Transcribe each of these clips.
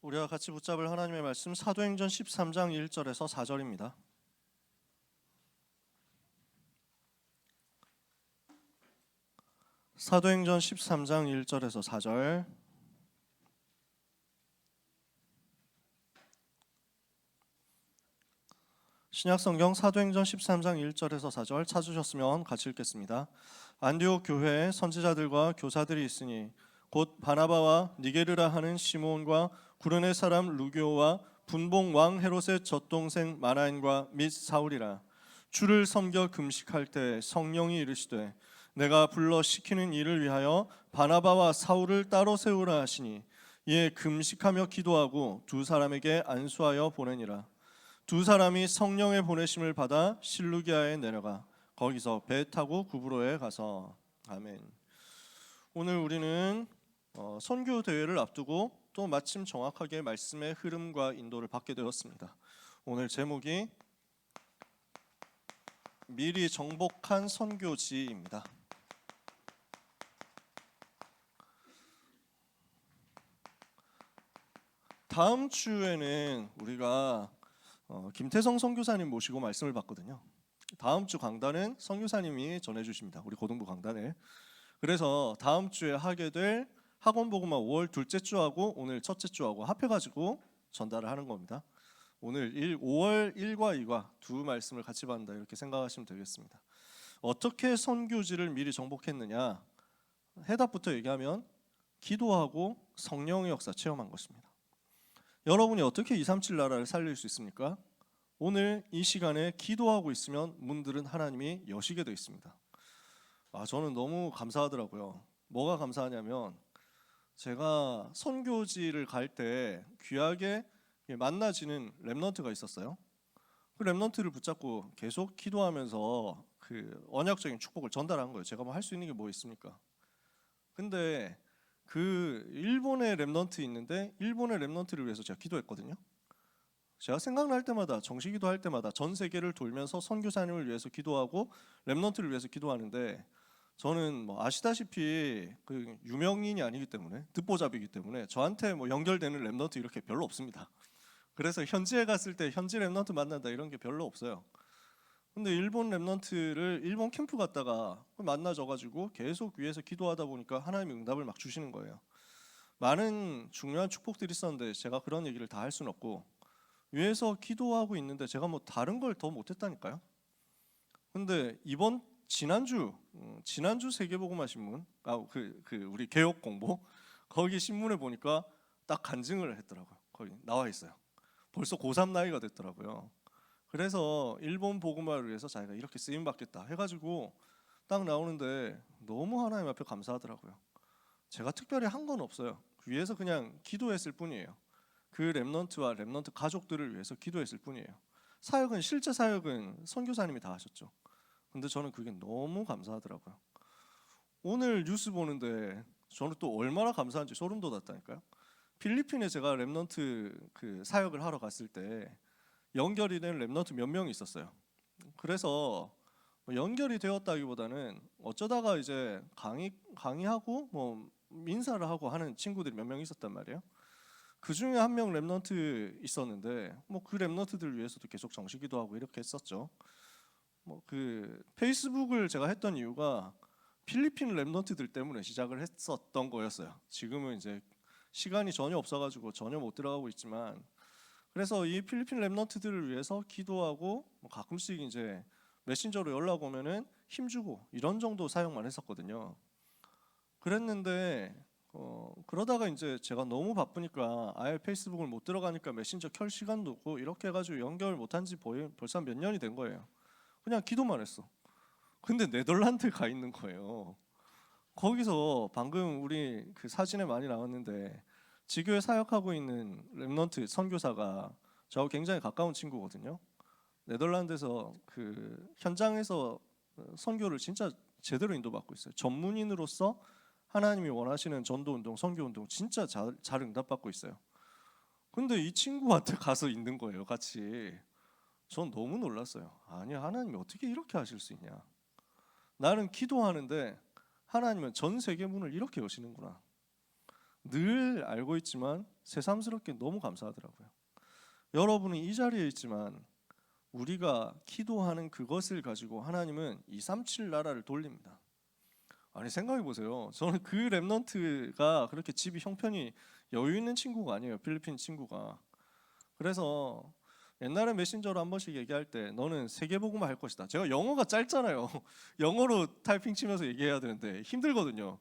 우리가 같이 붙잡을 하나님의 말씀 사도행전 13장 1절에서 4절입니다. 사도행전 13장 1절에서 4절. 신약성경 사도행전 13장 1절에서 4절 찾으셨으면 같이 읽겠습니다. 안디옥 교회에 선지자들과 교사들이 있으니 곧 바나바와 니게르라 하는 시므온과 구르네 사람 루교와 분봉 왕 헤롯의 젖동생 마나엔과 및 사울이라. 주를 섬겨 금식할 때 성령이 이르시되 내가 불러 시키는 일을 위하여 바나바와 사울을 따로 세우라 하시니 이에 금식하며 기도하고 두 사람에게 안수하여 보내니라. 두 사람이 성령의 보내심을 받아 실루기아에 내려가 거기서 배 타고 구브로에 가서. 아멘. 오늘 우리는 선교 대회를 앞두고 또 마침 정확하게 말씀의 흐름과 인도를 받게 되었습니다. 오늘 제목이 미리 정복한 선교지입니다. 다음 주에는 우리가 김태성 선교사님 모시고 말씀을 받거든요. 다음 주 강단은 선교사님이 전해주십니다. 우리 고등부 강단에. 그래서 다음 주에 하게 될 학원복음화 5월 둘째 주하고 오늘 첫째 주하고 합해가지고 전달을 하는 겁니다. 오늘 5월 1과 2과 두 말씀을 같이 받는다 이렇게 생각하시면 되겠습니다. 어떻게 선교지를 미리 정복했느냐? 해답부터 얘기하면 기도하고 성령의 역사 체험한 것입니다. 여러분이 어떻게 237 나라를 살릴 수 있습니까? 오늘 이 시간에 기도하고 있으면 문들은 하나님이 여시게 되어 있습니다. 저는 너무 감사하더라고요. 뭐가 감사하냐면 제가 선교지를 갈 때 귀하게 만나지는 렘넌트가 있었어요. 그 렘넌트를 붙잡고 계속 기도하면서 그 언약적인 축복을 전달한 거예요. 제가 뭐 할 수 있는 게 뭐 있습니까? 근데 그 일본의 렘넌트 있는데 일본의 렘넌트를 위해서 제가 기도했거든요. 제가 생각날 때마다 정시기도 할 때마다 전 세계를 돌면서 선교사님을 위해서 기도하고 렘넌트를 위해서 기도하는데 저는 뭐 아시다시피 그 유명인이 아니기 때문에 듣보잡이기 때문에 저한테 뭐 연결되는 렘넌트 이렇게 별로 없습니다. 그래서 현지에 갔을 때 현지 렘넌트 만난다 이런 게 별로 없어요. 근데 일본 렘넌트를 일본 캠프 갔다가 만나져가지고 계속 위에서 기도하다 보니까 하나님이 응답을 막 주시는 거예요. 많은 중요한 축복들이 있었는데 제가 그런 얘기를 다 할 수는 없고 위에서 기도하고 있는데 제가 뭐 다른 걸 더 못했다니까요. 근데 지난주 세계복음화 신문 우리 개혁 공보 거기 신문에 보니까 딱 간증을 했더라고요. 거기 나와 있어요. 벌써 고3 나이가 됐더라고요. 그래서 일본 복음화를 위해서 자기가 이렇게 쓰임 받겠다 해가지고 딱 나오는데 너무 하나님 앞에 감사하더라고요. 제가 특별히 한 건 없어요. 위에서 그냥 기도했을 뿐이에요. 그 렘넌트와 렘넌트 가족들을 위해서 기도했을 뿐이에요. 실제 사역은 선교사님이 다 하셨죠. 근데 저는 그게 너무 감사하더라고요. 오늘 뉴스 보는데 저는 또 얼마나 감사한지 소름 돋았다니까요. 필리핀에 제가 렘넌트 그 사역을 하러 갔을 때 연결이 된 렘넌트 몇 명이 있었어요. 그래서 연결이 되었다기보다는 어쩌다가 이제 강의하고 뭐 인사를 하고 하는 친구들이 몇 명 있었단 말이에요. 그 중에 한 명 렘넌트 있었는데 뭐 그 렘넌트들 위해서도 계속 정시기도 하고 이렇게 했었죠. 뭐 그 페이스북을 제가 했던 이유가 필리핀 렘넌트들 때문에 시작을 했었던 거였어요. 지금은 이제 시간이 전혀 없어가지고 전혀 못 들어가고 있지만 그래서 이 필리핀 렘넌트들을 위해서 기도하고 뭐 가끔씩 이제 메신저로 연락 오면은 힘주고 이런 정도 사용만 했었거든요. 그랬는데 그러다가 이제 제가 너무 바쁘니까 아예 페이스북을 못 들어가니까 메신저 켤 시간도 없고 이렇게 해가지고 연결 못한 지 벌써 몇 년이 된 거예요. 그냥 기도만 했어. 근데 네덜란드 가 있는 거예요. 거기서 방금 우리 그 사진에 많이 나왔는데 지교에 사역하고 있는 렘넌트 선교사가 저하고 굉장히 가까운 친구거든요. 네덜란드에서 그 현장에서 선교를 진짜 제대로 인도받고 있어요. 전문인으로서 하나님이 원하시는 전도운동, 선교운동 진짜 잘 응답받고 있어요. 근데 이 친구한테 가서 있는 거예요, 같이. 전 너무 놀랐어요. 아니, 하나님이 어떻게 이렇게 하실 수 있냐. 나는 기도하는데 하나님은 전 세계 문을 이렇게 여시는구나. 늘 알고 있지만 새삼스럽게 너무 감사하더라고요. 여러분은 이 자리에 있지만 우리가 기도하는 그것을 가지고 하나님은 237 나라를 돌립니다. 아니 생각해 보세요. 저는 그 렘넌트가 그렇게 집이 형편이 여유 있는 친구가 아니에요. 필리핀 친구가. 그래서 옛날에 메신저로 한 번씩 얘기할 때 너는 세계복음화 할 것이다. 제가 영어가 짧잖아요. 영어로 타이핑 치면서 얘기해야 되는데 힘들거든요.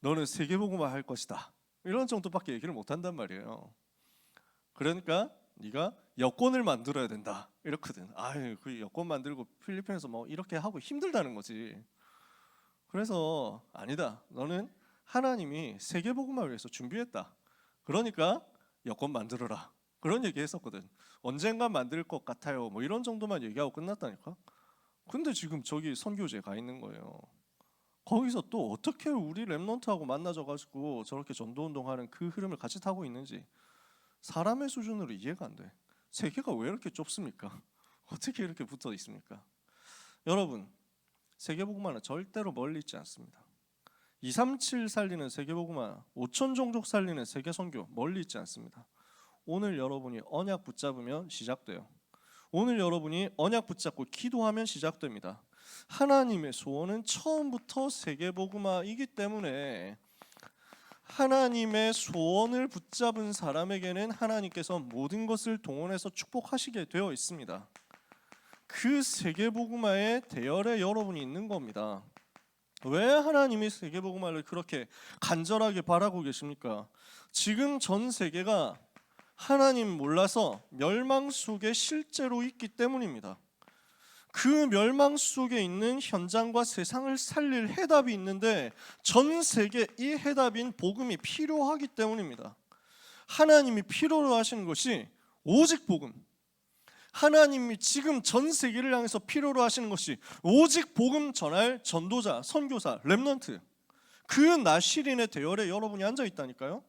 너는 세계복음화 할 것이다. 이런 정도밖에 얘기를 못 한단 말이에요. 그러니까 네가 여권을 만들어야 된다. 이렇거든. 아유, 그 여권 만들고 필리핀에서 뭐 이렇게 하고 힘들다는 거지. 그래서 아니다. 너는 하나님이 세계복음화를 위해서 준비했다. 그러니까 여권 만들어라. 그런 얘기 했었거든. 언젠가 만들 것 같아요. 뭐 이런 정도만 얘기하고 끝났다니까. 근데 지금 저기 선교제 가 있는 거예요. 거기서 또 어떻게 우리 랩런트하고 만나져가지고 저렇게 전도운동하는 그 흐름을 같이 타고 있는지 사람의 수준으로 이해가 안 돼. 세계가 왜 이렇게 좁습니까? 어떻게 이렇게 붙어 있습니까? 여러분, 세계복음화는 절대로 멀리 있지 않습니다. 237 살리는 세계복음화, 5천 종족 살리는 세계선교 멀리 있지 않습니다. 오늘 여러분이 언약 붙잡으면 시작돼요. 오늘 여러분이 언약 붙잡고 기도하면 시작됩니다. 하나님의 소원은 처음부터 세계복음화이기 때문에 하나님의 소원을 붙잡은 사람에게는 하나님께서 모든 것을 동원해서 축복하시게 되어 있습니다. 그 세계복음화의 대열에 여러분이 있는 겁니다. 왜 하나님이 세계복음화를 그렇게 간절하게 바라고 계십니까? 지금 전 세계가 하나님 몰라서 멸망 속에 실제로 있기 때문입니다. 그 멸망 속에 있는 현장과 세상을 살릴 해답이 있는데 전 세계 이 해답인 복음이 필요하기 때문입니다. 하나님이 필요로 하시는 것이 오직 복음. 하나님이 지금 전 세계를 향해서 필요로 하시는 것이 오직 복음 전할 전도자, 선교사, 렘넌트. 그 나실인의 대열에 여러분이 앉아 있다니까요.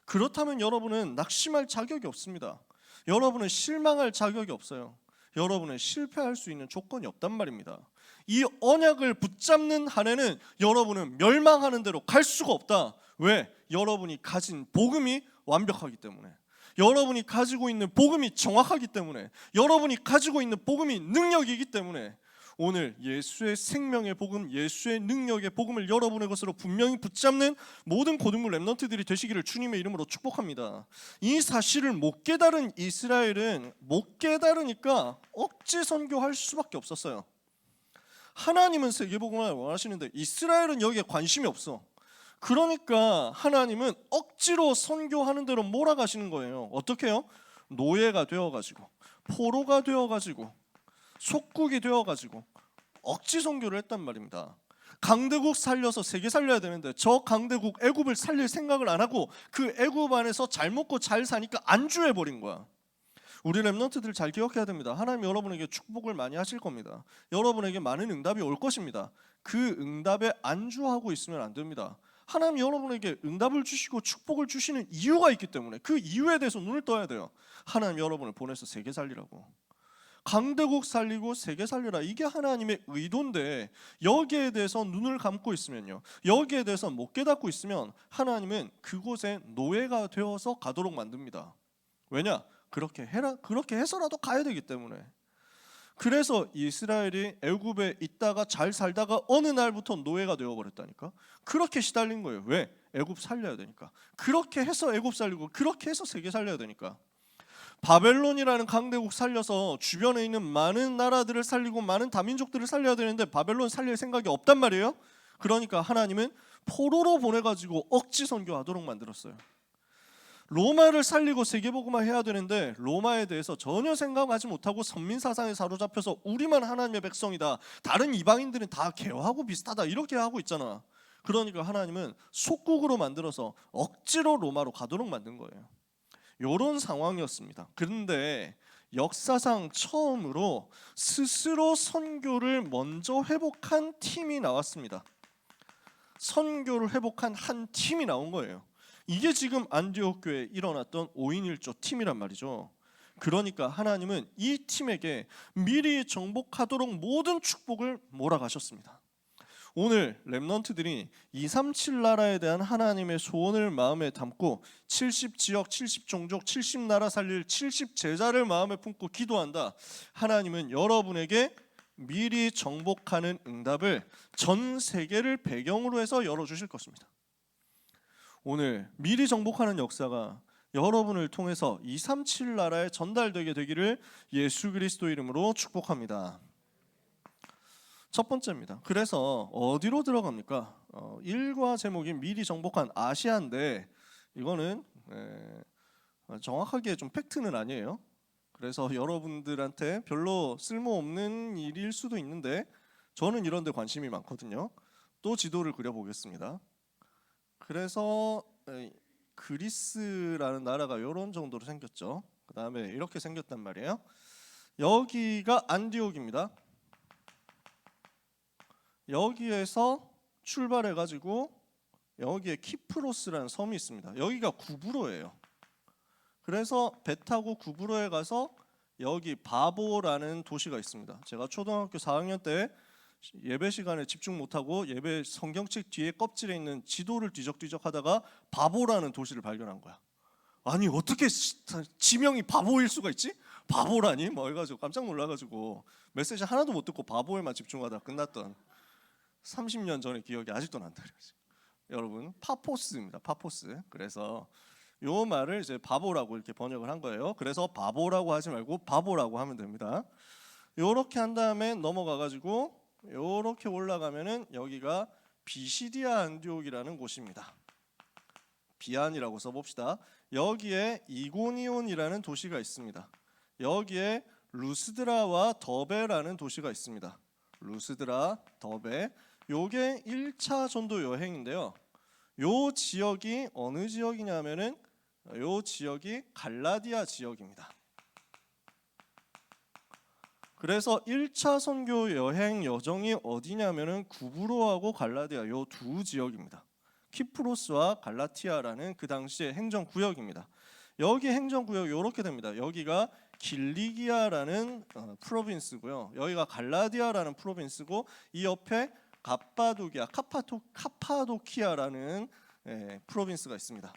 그렇다면 여러분은 낙심할 자격이 없습니다. 여러분은 실망할 자격이 없어요. 여러분은 실패할 수 있는 조건이 없단 말입니다. 이 언약을 붙잡는 한에는 여러분은 멸망하는 대로 갈 수가 없다. 왜? 여러분이 가진 복음이 완벽하기 때문에. 여러분이 가지고 있는 복음이 정확하기 때문에. 여러분이 가지고 있는 복음이 능력이기 때문에. 오늘 예수의 생명의 복음, 예수의 능력의 복음을 여러분의 것으로 분명히 붙잡는 모든 고등부 렘넌트들이 되시기를 주님의 이름으로 축복합니다. 이 사실을 못 깨달은 이스라엘은 못 깨달으니까 억지 선교할 수밖에 없었어요. 하나님은 세계복음을 원하시는데 이스라엘은 여기에 관심이 없어. 그러니까 하나님은 억지로 선교하는 대로 몰아가시는 거예요. 어떻게 해요? 노예가 되어가지고, 포로가 되어가지고, 속국이 되어가지고 억지 선교를 했단 말입니다. 강대국 살려서 세계 살려야 되는데 저 강대국 애굽을 살릴 생각을 안 하고 그 애굽 안에서 잘 먹고 잘 사니까 안주해버린 거야. 우리 렘넌트들 잘 기억해야 됩니다. 하나님 여러분에게 축복을 많이 하실 겁니다. 여러분에게 많은 응답이 올 것입니다. 그 응답에 안주하고 있으면 안 됩니다. 하나님 여러분에게 응답을 주시고 축복을 주시는 이유가 있기 때문에 그 이유에 대해서 눈을 떠야 돼요. 하나님 여러분을 보내서 세계 살리라고. 강대국 살리고 세계 살려라. 이게 하나님의 의도인데 여기에 대해서 눈을 감고 있으면요, 여기에 대해서 못 깨닫고 있으면 하나님은 그곳에 노예가 되어서 가도록 만듭니다. 왜냐? 그렇게 해서라도 가야 되기 때문에. 그래서 이스라엘이 애굽에 있다가 잘 살다가 어느 날부터 노예가 되어버렸다니까. 그렇게 시달린 거예요. 왜? 애굽 살려야 되니까. 그렇게 해서 애굽 살리고 그렇게 해서 세계 살려야 되니까. 바벨론이라는 강대국 살려서 주변에 있는 많은 나라들을 살리고 많은 다민족들을 살려야 되는데 바벨론 살릴 생각이 없단 말이에요. 그러니까 하나님은 포로로 보내가지고 억지 선교하도록 만들었어요. 로마를 살리고 세계복음화 해야 되는데 로마에 대해서 전혀 생각하지 못하고 선민사상에 사로잡혀서 우리만 하나님의 백성이다, 다른 이방인들은 다 개화하고 비슷하다, 이렇게 하고 있잖아. 그러니까 하나님은 속국으로 만들어서 억지로 로마로 가도록 만든 거예요. 이런 상황이었습니다. 그런데 역사상 처음으로 스스로 선교를 먼저 회복한 팀이 나왔습니다. 선교를 회복한 한 팀이 나온 거예요. 이게 지금 안디옥 교회에 일어났던 5인 1조 팀이란 말이죠. 그러니까 하나님은 이 팀에게 미리 정복하도록 모든 축복을 몰아가셨습니다. 오늘 렘넌트들이 237 나라에 대한 하나님의 소원을 마음에 담고 70지역, 70종족, 70나라 살릴 70제자를 마음에 품고 기도한다. 하나님은 여러분에게 미리 정복하는 응답을 전 세계를 배경으로 해서 열어주실 것입니다. 오늘 미리 정복하는 역사가 여러분을 통해서 237 나라에 전달되게 되기를 예수 그리스도 이름으로 축복합니다. 첫 번째입니다. 그래서 어디로 들어갑니까? 1과 제목이 미리 정복한 아시아인데 이거는 정확하게 좀 팩트는 아니에요. 그래서 여러분들한테 별로 쓸모없는 일일 수도 있는데 저는 이런 데 관심이 많거든요. 또 지도를 그려보겠습니다. 그래서 그리스라는 나라가 이런 정도로 생겼죠. 그 다음에 이렇게 생겼단 말이에요. 여기가 안디옥입니다. 여기에서 출발해가지고 여기에 키프로스라는 섬이 있습니다. 여기가 구브로예요. 그래서 배 타고 구브로에 가서 여기 바보라는 도시가 있습니다. 제가 초등학교 4학년 때 예배 시간에 집중 못하고 예배 성경책 뒤에 껍질에 있는 지도를 뒤적뒤적 하다가 바보라는 도시를 발견한 거야. 아니 어떻게 지명이 바보일 수가 있지? 바보라니? 뭐 해가지고 깜짝 놀라가지고 메시지 하나도 못 듣고 바보에만 집중하다 끝났던 30년 전의 기억이 아직도 난다. 여러분 파포스입니다. 파포스. 그래서 요 말을 이제 바보라고 이렇게 번역을 한 거예요. 그래서 바보라고 하지 말고 바보라고 하면 됩니다. 요렇게 한 다음에 넘어가가지고 요렇게 올라가면은 여기가 비시디아 안디옥이라는 곳입니다. 비안이라고 써봅시다. 여기에 이고니온이라는 도시가 있습니다. 여기에 루스드라와 더베라는 도시가 있습니다. 루스드라, 더베. 요게 1차 전도 여행인데요. 요 지역이 어느 지역이냐면은 요 지역이 갈라디아 지역입니다. 그래서 1차 선교 여행 여정이 어디냐면은 구브로하고 갈라디아 요 두 지역입니다. 키프로스와 갈라티아라는 그 당시의 행정구역입니다. 여기 행정구역 이렇게 됩니다. 여기가 길리기아라는 프로빈스고요. 여기가 갈라디아라는 프로빈스고 이 옆에 갑바도기아, 카파도키아라는 프로빈스가 있습니다.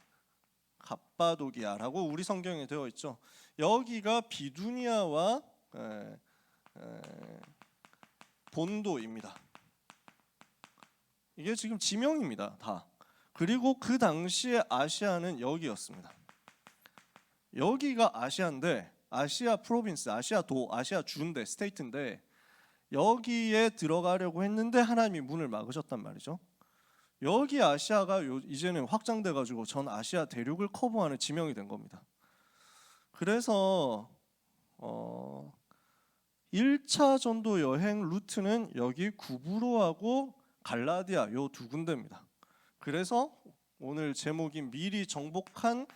갑바도기아라고 우리 성경에 되어 있죠. 여기가 비두니아와 본도입니다. 이게 지금 지명입니다. 다. 그리고 그 당시에 아시아는 여기였습니다. 여기가 아시아인데 아시아 프로빈스, 아시아도, 아시아주인데 스테이트인데 여기에 들어가려고 했는데 하나님이 문을 막으셨단 말이죠. 여기 아시아가 이제는 확장돼 가지고 전 아시아 대륙을 커버하는 지명이 된 겁니다. 그래서 1차 전도 여행 루트는 여기 구브로하고 갈라디아 요 두 군데입니다. 그래서 오늘 제목이 미리 정복한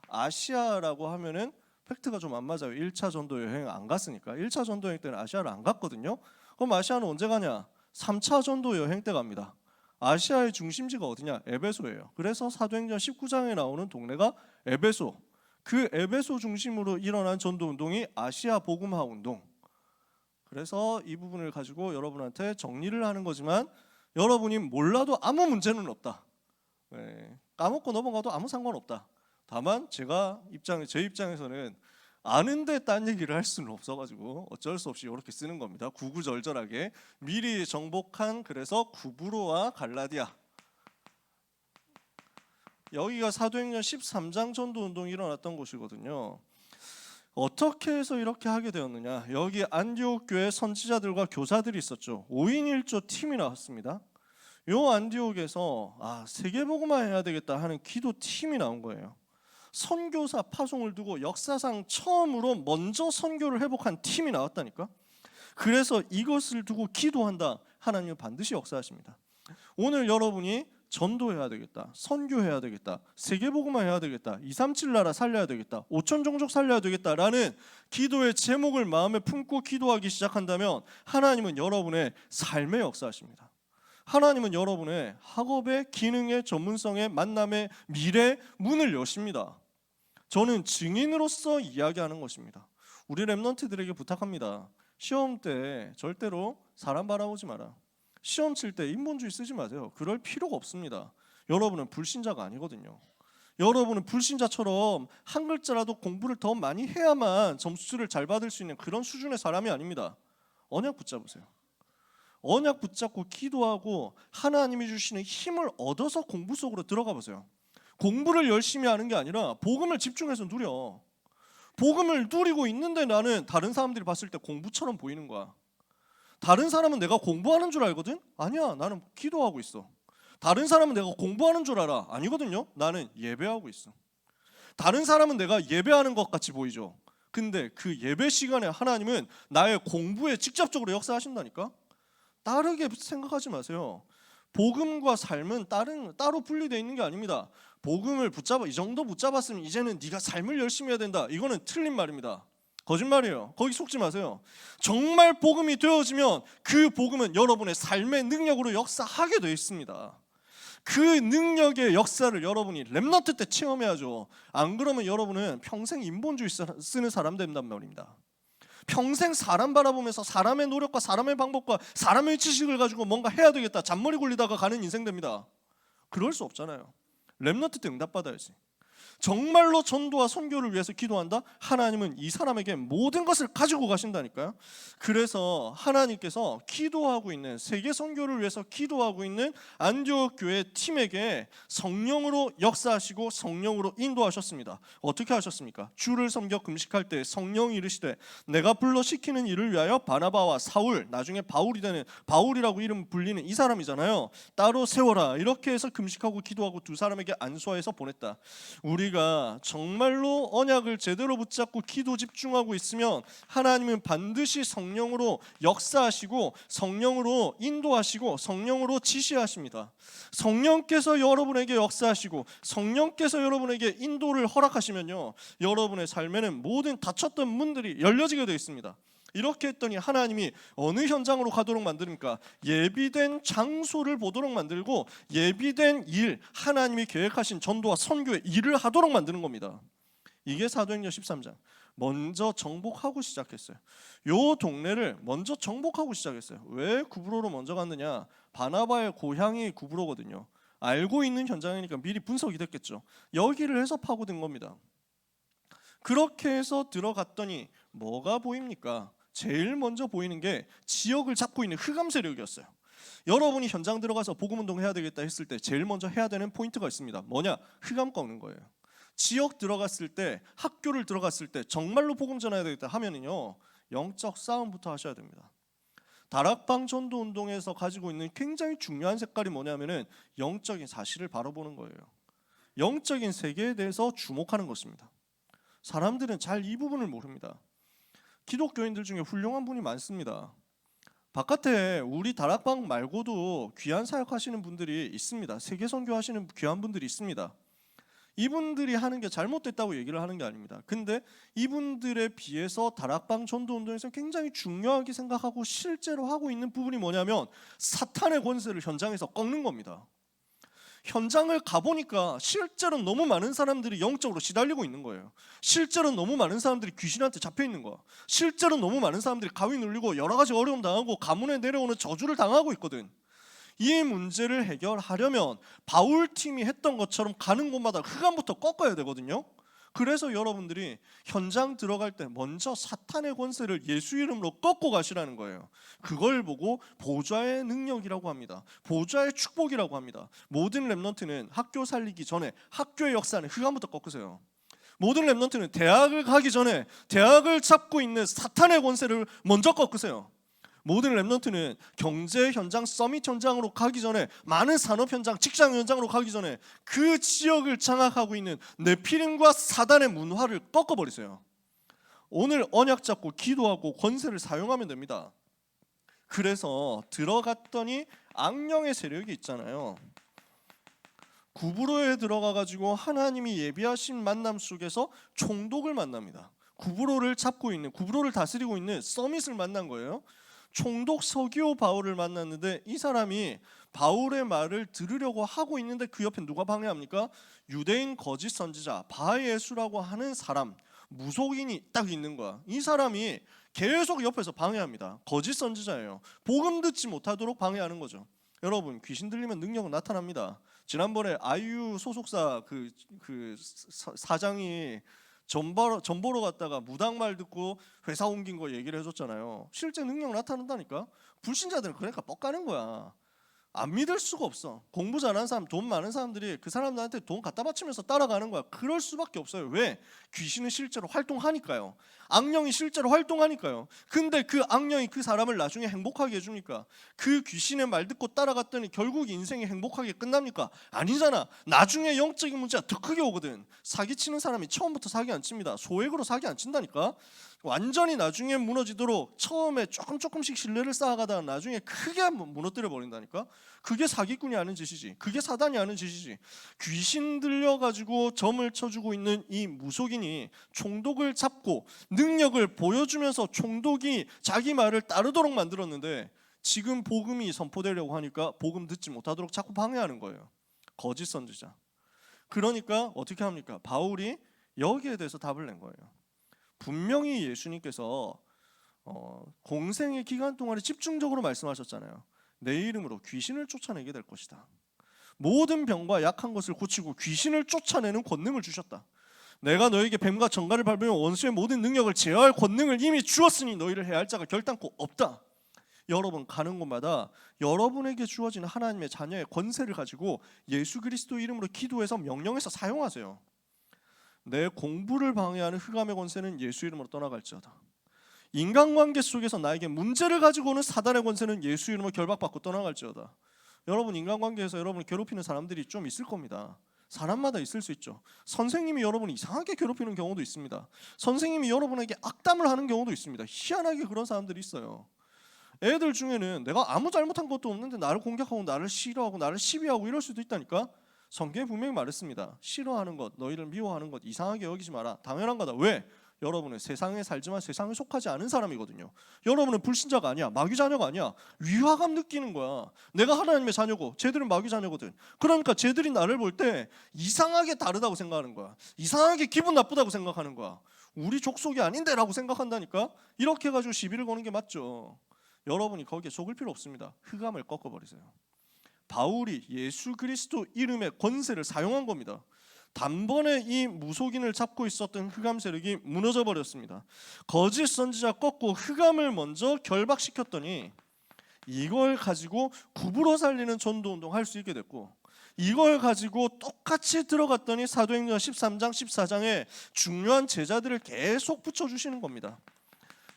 아시아라고 하면은 팩트가 좀 안 맞아요. 1차 전도 여행 안 갔으니까. 1차 전도 여행 때는 아시아를 안 갔거든요. 그럼 아시아는 언제 가냐? 3차 전도 여행 때 갑니다. 아시아의 중심지가 어디냐? 에베소예요. 그래서 사도행전 19장에 나오는 동네가 에베소. 그 에베소 중심으로 일어난 전도 운동이 아시아 복음화 운동. 그래서 이 부분을 가지고 여러분한테 정리를 하는 거지만 여러분이 몰라도 아무 문제는 없다. 까먹고 넘어가도 아무 상관없다. 다만 제 입장에서는 아는데 딴 얘기를 할 수는 없어가지고 어쩔 수 없이 이렇게 쓰는 겁니다. 구구절절하게 미리 정복한 그래서 구브로와 갈라디아. 여기가 사도행전 13장 전도 운동이 일어났던 곳이거든요. 어떻게 해서 이렇게 하게 되었느냐? 여기 안디옥 교회 선지자들과 교사들이 있었죠. 5인 1조 팀이 나왔습니다. 요 안디옥에서 세계복음화 해야 되겠다 하는 기도 팀이 나온 거예요. 선교사 파송을 두고 역사상 처음으로 먼저 선교를 회복한 팀이 나왔다니까. 그래서 이것을 두고 기도한다. 하나님은 반드시 역사하십니다. 오늘 여러분이 전도해야 되겠다, 선교해야 되겠다, 세계복음화 해야 되겠다, 237 나라 살려야 되겠다, 5천 종족 살려야 되겠다라는 기도의 제목을 마음에 품고 기도하기 시작한다면 하나님은 여러분의 삶에 역사하십니다. 하나님은 여러분의 학업의 기능의 전문성의 만남의 미래 문을 여십니다. 저는 증인으로서 이야기하는 것입니다. 우리 렘넌트들에게 부탁합니다. 시험 때 절대로 사람 바라보지 마라. 시험 칠 때 인본주의 쓰지 마세요. 그럴 필요가 없습니다. 여러분은 불신자가 아니거든요. 여러분은 불신자처럼 한 글자라도 공부를 더 많이 해야만 점수를 잘 받을 수 있는 그런 수준의 사람이 아닙니다. 언약 붙잡으세요. 언약 붙잡고 기도하고 하나님이 주시는 힘을 얻어서 공부 속으로 들어가 보세요. 공부를 열심히 하는 게 아니라 복음을 집중해서 누려. 복음을 누리고 있는데 나는 다른 사람들이 봤을 때 공부처럼 보이는 거야. 다른 사람은 내가 공부하는 줄 알거든? 아니야, 나는 기도하고 있어. 다른 사람은 내가 공부하는 줄 알아. 아니거든요. 나는 예배하고 있어. 다른 사람은 내가 예배하는 것 같이 보이죠. 근데 그 예배 시간에 하나님은 나의 공부에 직접적으로 역사하신다니까. 다르게 생각하지 마세요. 복음과 삶은 따로 분리되어 있는 게 아닙니다. 복음을 이 정도 붙잡았으면 이제는 네가 삶을 열심히 해야 된다. 이거는 틀린 말입니다. 거짓말이에요. 거기 속지 마세요. 정말 복음이 되어지면 그 복음은 여러분의 삶의 능력으로 역사하게 되어 있습니다. 그 능력의 역사를 여러분이 렘넌트 때 체험해야죠. 안 그러면 여러분은 평생 인본주의 쓰는 사람 된단 말입니다. 평생 사람 바라보면서 사람의 노력과 사람의 방법과 사람의 지식을 가지고 뭔가 해야 되겠다 잔머리 굴리다가 가는 인생 됩니다. 그럴 수 없잖아요. 렘넌트 때 응답받아야지. 정말로 전도와 선교를 위해서 기도한다? 하나님은 이 사람에게 모든 것을 가지고 가신다니까요. 그래서 하나님께서 기도하고 있는 세계 선교를 위해서 기도하고 있는 안디옥 교회 팀에게 성령으로 역사하시고 성령으로 인도하셨습니다. 어떻게 하셨습니까? 주를 섬겨 금식할 때 성령이 이르시되 내가 불러 시키는 일을 위하여 바나바와 사울, 나중에 바울이 되는 바울이라고 이름 불리는 이 사람이잖아요. 따로 세워라. 이렇게 해서 금식하고 기도하고 두 사람에게 안수하여서 보냈다. 우리가 정말로 언약을 제대로 붙잡고 기도 집중하고 있으면 하나님은 반드시 성령으로 역사하시고 성령으로 인도하시고 성령으로 지시하십니다. 성령께서 여러분에게 역사하시고 성령께서 여러분에게 인도를 허락하시면요, 여러분의 삶에는 모든 닫혔던 문들이 열려지게 되어 있습니다. 이렇게 했더니 하나님이 어느 현장으로 가도록 만듭니까? 예비된 장소를 보도록 만들고 예비된 일, 하나님이 계획하신 전도와 선교의 일을 하도록 만드는 겁니다. 이게 사도행전 13장. 먼저 정복하고 시작했어요. 요 동네를 먼저 정복하고 시작했어요. 왜 구브로로 먼저 갔느냐? 바나바의 고향이 구브로거든요. 알고 있는 현장이니까 미리 분석이 됐겠죠. 여기를 해서 파고든 겁니다. 그렇게 해서 들어갔더니 뭐가 보입니까? 제일 먼저 보이는 게 지역을 잡고 있는 흑암 세력이었어요. 여러분이 현장 들어가서 복음운동 해야 되겠다 했을 때 제일 먼저 해야 되는 포인트가 있습니다. 뭐냐? 흑암 꺾는 거예요. 지역 들어갔을 때, 학교를 들어갔을 때 정말로 복음 전해야 되겠다 하면은요, 영적 싸움부터 하셔야 됩니다. 다락방 전도 운동에서 가지고 있는 굉장히 중요한 색깔이 뭐냐면은 영적인 사실을 바라보는 거예요. 영적인 세계에 대해서 주목하는 것입니다. 사람들은 잘 이 부분을 모릅니다. 기독교인들 중에 훌륭한 분이 많습니다. 바깥에 우리 다락방 말고도 귀한 사역하시는 분들이 있습니다. 세계 선교하시는 귀한 분들이 있습니다. 이분들이 하는 게 잘못됐다고 얘기를 하는 게 아닙니다. 근데 이분들에 비해서 다락방 전도 운동에서 굉장히 중요하게 생각하고 실제로 하고 있는 부분이 뭐냐면 사탄의 권세를 현장에서 꺾는 겁니다. 현장을 가보니까 실제로 너무 많은 사람들이 영적으로 시달리고 있는 거예요. 실제로 너무 많은 사람들이 귀신한테 잡혀 있는 거야. 실제로 너무 많은 사람들이 가위 눌리고 여러 가지 어려움 당하고 가문에 내려오는 저주를 당하고 있거든. 이 문제를 해결하려면 바울팀이 했던 것처럼 가는 곳마다 흑암부터 꺾어야 되거든요. 그래서 여러분들이 현장 들어갈 때 먼저 사탄의 권세를 예수 이름으로 꺾고 가시라는 거예요. 그걸 보고 보좌의 능력이라고 합니다. 보좌의 축복이라고 합니다. 모든 렘넌트는 학교 살리기 전에 학교의 역사는 흑암부터 꺾으세요. 모든 렘넌트는 대학을 가기 전에 대학을 잡고 있는 사탄의 권세를 먼저 꺾으세요. 모든 렘넌트는 경제 현장, 서밋 현장으로 가기 전에, 많은 산업 현장, 직장 현장으로 가기 전에 그 지역을 장악하고 있는 네피림과 사단의 문화를 꺾어버리세요. 오늘 언약 잡고 기도하고 권세를 사용하면 됩니다. 그래서 들어갔더니 악령의 세력이 있잖아요. 구브로에 들어가가지고 하나님이 예비하신 만남 속에서 총독을 만납니다. 구브로를 잡고 있는, 구브로를 다스리고 있는 서밋을 만난 거예요. 총독 서기오 바울을 만났는데 이 사람이 바울의 말을 들으려고 하고 있는데 그 옆에 누가 방해합니까? 유대인 거짓 선지자 바예수라고 하는 사람, 무속인이 딱 있는 거야. 이 사람이 계속 옆에서 방해합니다. 거짓 선지자예요. 복음 듣지 못하도록 방해하는 거죠. 여러분, 귀신 들리면 능력은 나타납니다. 지난번에 아이유 소속사 사장이 전 보러 갔다가 무당말 듣고 회사 옮긴 거 얘기를 해줬잖아요. 실제 능력 나타난다니까. 불신자들은 그러니까 뻑가는 거야. 안 믿을 수가 없어. 공부 잘하는 사람, 돈 많은 사람들이 그 사람들한테 돈 갖다 바치면서 따라가는 거야. 그럴 수밖에 없어요. 왜? 귀신은 실제로 활동하니까요. 악령이 실제로 활동하니까요. 근데 그 악령이 그 사람을 나중에 행복하게 해주니까, 그 귀신의 말 듣고 따라갔더니 결국 인생이 행복하게 끝납니까? 아니잖아. 나중에 영적인 문제가 더 크게 오거든. 사기치는 사람이 처음부터 사기 안 칩니다. 소액으로 사기 안 친다니까. 완전히 나중에 무너지도록 처음에 조금씩 신뢰를 쌓아가다가 나중에 크게 무너뜨려 버린다니까. 그게 사기꾼이 하는 짓이지. 그게 사단이 하는 짓이지. 귀신 들려가지고 점을 쳐주고 있는 이 무속인이 총독을 잡고 능력을 보여주면서 총독이 자기 말을 따르도록 만들었는데, 지금 복음이 선포되려고 하니까 복음 듣지 못하도록 자꾸 방해하는 거예요. 거짓 선지자. 그러니까 어떻게 합니까? 바울이 여기에 대해서 답을 낸 거예요. 분명히 예수님께서 공생의 기간 동안에 집중적으로 말씀하셨잖아요. 내 이름으로 귀신을 쫓아내게 될 것이다. 모든 병과 약한 것을 고치고 귀신을 쫓아내는 권능을 주셨다. 내가 너에게 뱀과 정갈을 밟으며 원수의 모든 능력을 제어할 권능을 이미 주었으니 너희를 해할 자가 결단코 없다. 여러분, 가는 곳마다 여러분에게 주어진 하나님의 자녀의 권세를 가지고 예수 그리스도 이름으로 기도해서 명령해서 사용하세요. 내 공부를 방해하는 흑암의 권세는 예수 이름으로 떠나갈지어다. 인간관계 속에서 나에게 문제를 가지고 오는 사단의 권세는 예수 이름으로 결박받고 떠나갈지어다. 여러분, 인간관계에서 여러분을 괴롭히는 사람들이 좀 있을 겁니다. 사람마다 있을 수 있죠. 선생님이 여러분을 이상하게 괴롭히는 경우도 있습니다. 선생님이 여러분에게 악담을 하는 경우도 있습니다. 희한하게 그런 사람들이 있어요. 애들 중에는 내가 아무 잘못한 것도 없는데 나를 공격하고 나를 싫어하고 나를 시비하고 이럴 수도 있다니까. 성경에 분명히 말했습니다. 싫어하는 것, 너희를 미워하는 것 이상하게 여기지 마라. 당연한 거다. 왜? 여러분은 세상에 살지만 세상에 속하지 않은 사람이거든요. 여러분은 불신자가 아니야. 마귀 자녀가 아니야. 위화감 느끼는 거야. 내가 하나님의 자녀고 쟤들은 마귀 자녀거든. 그러니까 쟤들이 나를 볼 때 이상하게 다르다고 생각하는 거야. 이상하게 기분 나쁘다고 생각하는 거야. 우리 족속이 아닌데 라고 생각한다니까. 이렇게 해가지고 시비를 거는 게 맞죠. 여러분이 거기에 속을 필요 없습니다. 흑암을 꺾어버리세요. 바울이 예수 그리스도 이름의 권세를 사용한 겁니다. 단번에 이 무속인을 잡고 있었던 흑암 세력이 무너져 버렸습니다. 거짓 선지자 꺾고 흑암을 먼저 결박시켰더니 이걸 가지고 구부러 살리는 전도운동 할 수 있게 됐고, 이걸 가지고 똑같이 들어갔더니 사도행전 13장 14장에 중요한 제자들을 계속 붙여주시는 겁니다.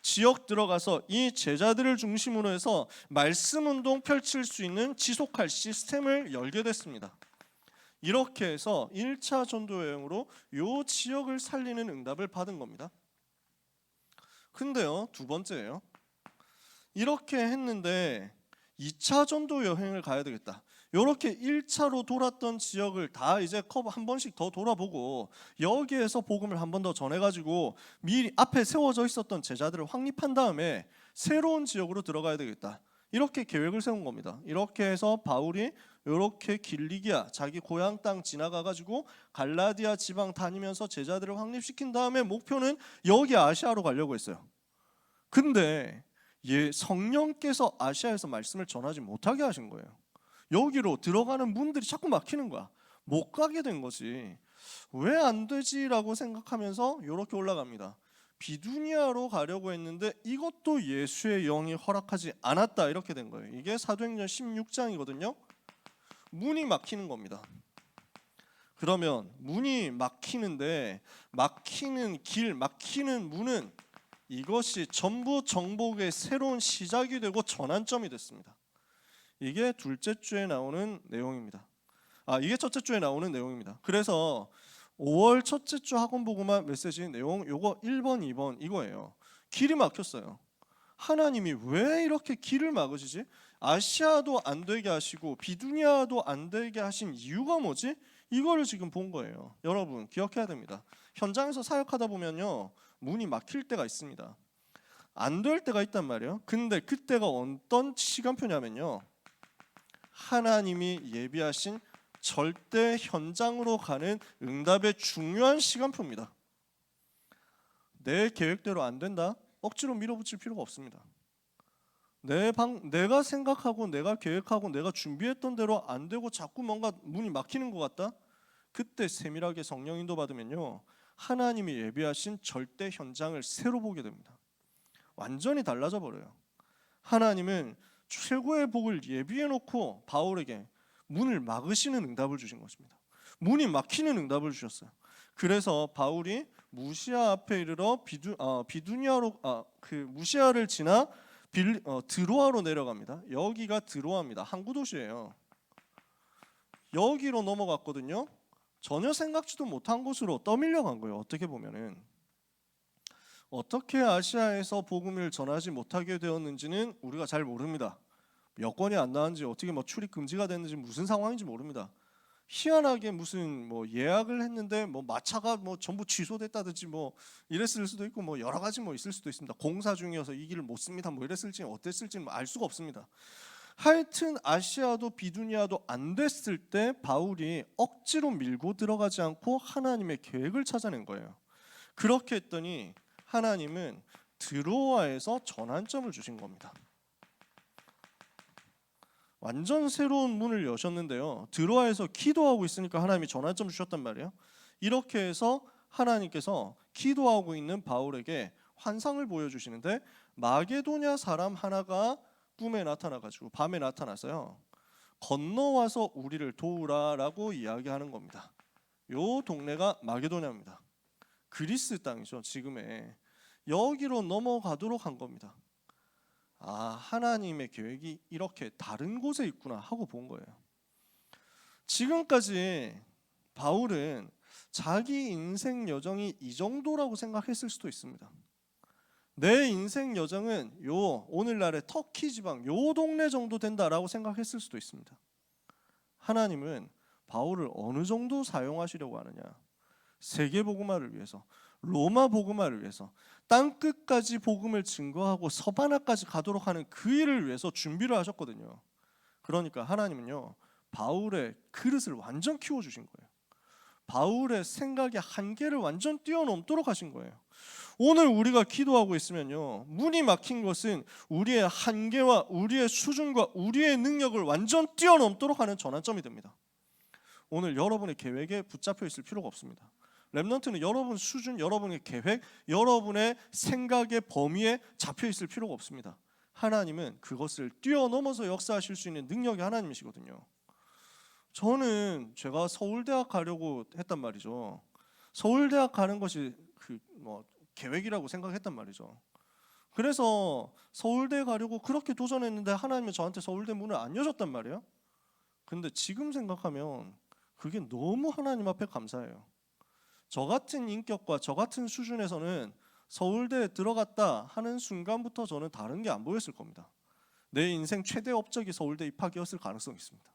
지역 들어가서 이 제자들을 중심으로 해서 말씀 운동 펼칠 수 있는 지속할 시스템을 열게 됐습니다. 이렇게 해서 1차 전도 여행으로 이 지역을 살리는 응답을 받은 겁니다. 근데요, 두 번째예요. 이렇게 했는데 2차 전도 여행을 가야 되겠다. 이렇게 1차로 돌았던 지역을 다 이제 한 번씩 더 돌아보고 여기에서 복음을 한 번 더 전해가지고 미리 앞에 세워져 있었던 제자들을 확립한 다음에 새로운 지역으로 들어가야 되겠다. 이렇게 계획을 세운 겁니다. 이렇게 해서 바울이 이렇게 길리기아 자기 고향 땅 지나가가지고 갈라디아 지방 다니면서 제자들을 확립시킨 다음에 목표는 여기 아시아로 가려고 했어요. 근데 성령께서 아시아에서 말씀을 전하지 못하게 하신 거예요. 여기로 들어가는 문들이 자꾸 막히는 거야. 못 가게 된 거지. 왜 안 되지라고 생각하면서 이렇게 올라갑니다. 비두니아로 가려고 했는데 이것도 예수의 영이 허락하지 않았다. 이렇게 된 거예요. 이게 사도행전 16장이거든요. 문이 막히는 겁니다. 그러면 문이 막히는데 막히는 길, 막히는 문은 이것이 전부 정복의 새로운 시작이 되고 전환점이 됐습니다. 이게 둘째 주에 나오는 내용입니다. 이게 첫째 주에 나오는 내용입니다. 그래서 5월 첫째 주 학원보고만 메시지 내용 요거 1번, 2번 이거예요. 길이 막혔어요. 하나님이 왜 이렇게 길을 막으시지? 아시아도 안 되게 하시고 비두니아도 안 되게 하신 이유가 뭐지? 이거를 지금 본 거예요. 여러분 기억해야 됩니다. 현장에서 사역하다 보면요, 문이 막힐 때가 있습니다. 안 될 때가 있단 말이에요. 근데 그때가 어떤 시간표냐면요, 하나님이 예비하신 절대 현장으로 가는 응답의 중요한 시간표입니다. 내 계획대로 안 된다? 억지로 밀어붙일 필요가 없습니다. 내가 생각하고 내가 계획하고 내가 준비했던 대로 안 되고 자꾸 뭔가 문이 막히는 것 같다? 그때 세밀하게 성령 인도 받으면요, 하나님이 예비하신 절대 현장을 새로 보게 됩니다. 완전히 달라져 버려요. 하나님은 최고의 복을 예비해 놓고 바울에게 문을 막으시는 응답을 주신 것입니다. 문이 막히는 응답을 주셨어요. 그래서 바울이 무시아 앞에 이르러 비두니아로 무시아를 지나 드로아로 내려갑니다. 여기가 드로아입니다. 항구 도시예요. 여기로 넘어갔거든요. 전혀 생각지도 못한 곳으로 떠밀려 간 거예요. 어떻게 보면은 어떻게 아시아에서 복음을 전하지 못하게 되었는지는 우리가 잘 모릅니다. 여권이 안 나왔는지 어떻게 출입 금지가 됐는지 무슨 상황인지 모릅니다. 희한하게 무슨 예약을 했는데 마차가 전부 취소됐다든지 이랬을 수도 있고 여러 가지 있을 수도 있습니다. 공사 중이어서 이 길을 못 씁니다. 이랬을지 어땠을지 알 수가 없습니다. 하여튼 아시아도 비두니아도 안 됐을 때 바울이 억지로 밀고 들어가지 않고 하나님의 계획을 찾아낸 거예요. 그렇게 했더니 하나님은 드로아에서 전환점을 주신 겁니다. 완전 새로운 문을 여셨는데요. 드로아에서 기도하고 있으니까 하나님이 전환점 주셨단 말이에요. 이렇게 해서 하나님께서 기도하고 있는 바울에게 환상을 보여주시는데 마게도냐 사람 하나가 꿈에 나타나가지고 밤에 나타나서요, 건너와서 우리를 도우라라고 이야기하는 겁니다. 요 동네가 마게도냐입니다. 그리스 땅이죠. 지금의 여기로 넘어가도록 한 겁니다. 하나님의 계획이 이렇게 다른 곳에 있구나 하고 본 거예요. 지금까지 바울은 자기 인생 여정이 이 정도라고 생각했을 수도 있습니다. 내 인생 여정은 오늘날의 터키 지방 요 동네 정도 된다라고 생각했을 수도 있습니다. 하나님은 바울을 어느 정도 사용하시려고 하느냐? 세계 복음화를 위해서, 로마 복음화를 위해서, 땅 끝까지 복음을 증거하고 서바나까지 가도록 하는 그 일을 위해서 준비를 하셨거든요. 그러니까 하나님은요, 바울의 그릇을 완전 키워주신 거예요. 바울의 생각의 한계를 완전 뛰어넘도록 하신 거예요. 오늘 우리가 기도하고 있으면요, 문이 막힌 것은 우리의 한계와 우리의 수준과 우리의 능력을 완전 뛰어넘도록 하는 전환점이 됩니다. 오늘 여러분의 계획에 붙잡혀 있을 필요가 없습니다. 렘넌트는 여러분 수준, 여러분의 계획, 여러분의 생각의 범위에 잡혀 있을 필요가 없습니다. 하나님은 그것을 뛰어넘어서 역사하실 수 있는 능력이 하나님이시거든요. 저는 제가 서울대학 가려고 했단 말이죠. 서울대학 가는 것이 계획이라고 생각했단 말이죠. 그래서 서울대 가려고 그렇게 도전했는데 하나님은 저한테 서울대 문을 안 여셨단 말이에요. 근데 지금 생각하면 그게 너무 하나님 앞에 감사해요. 저 같은 인격과 저 같은 수준에서는 서울대에 들어갔다 하는 순간부터 저는 다른 게 안 보였을 겁니다. 내 인생 최대 업적이 서울대 입학이었을 가능성이 있습니다.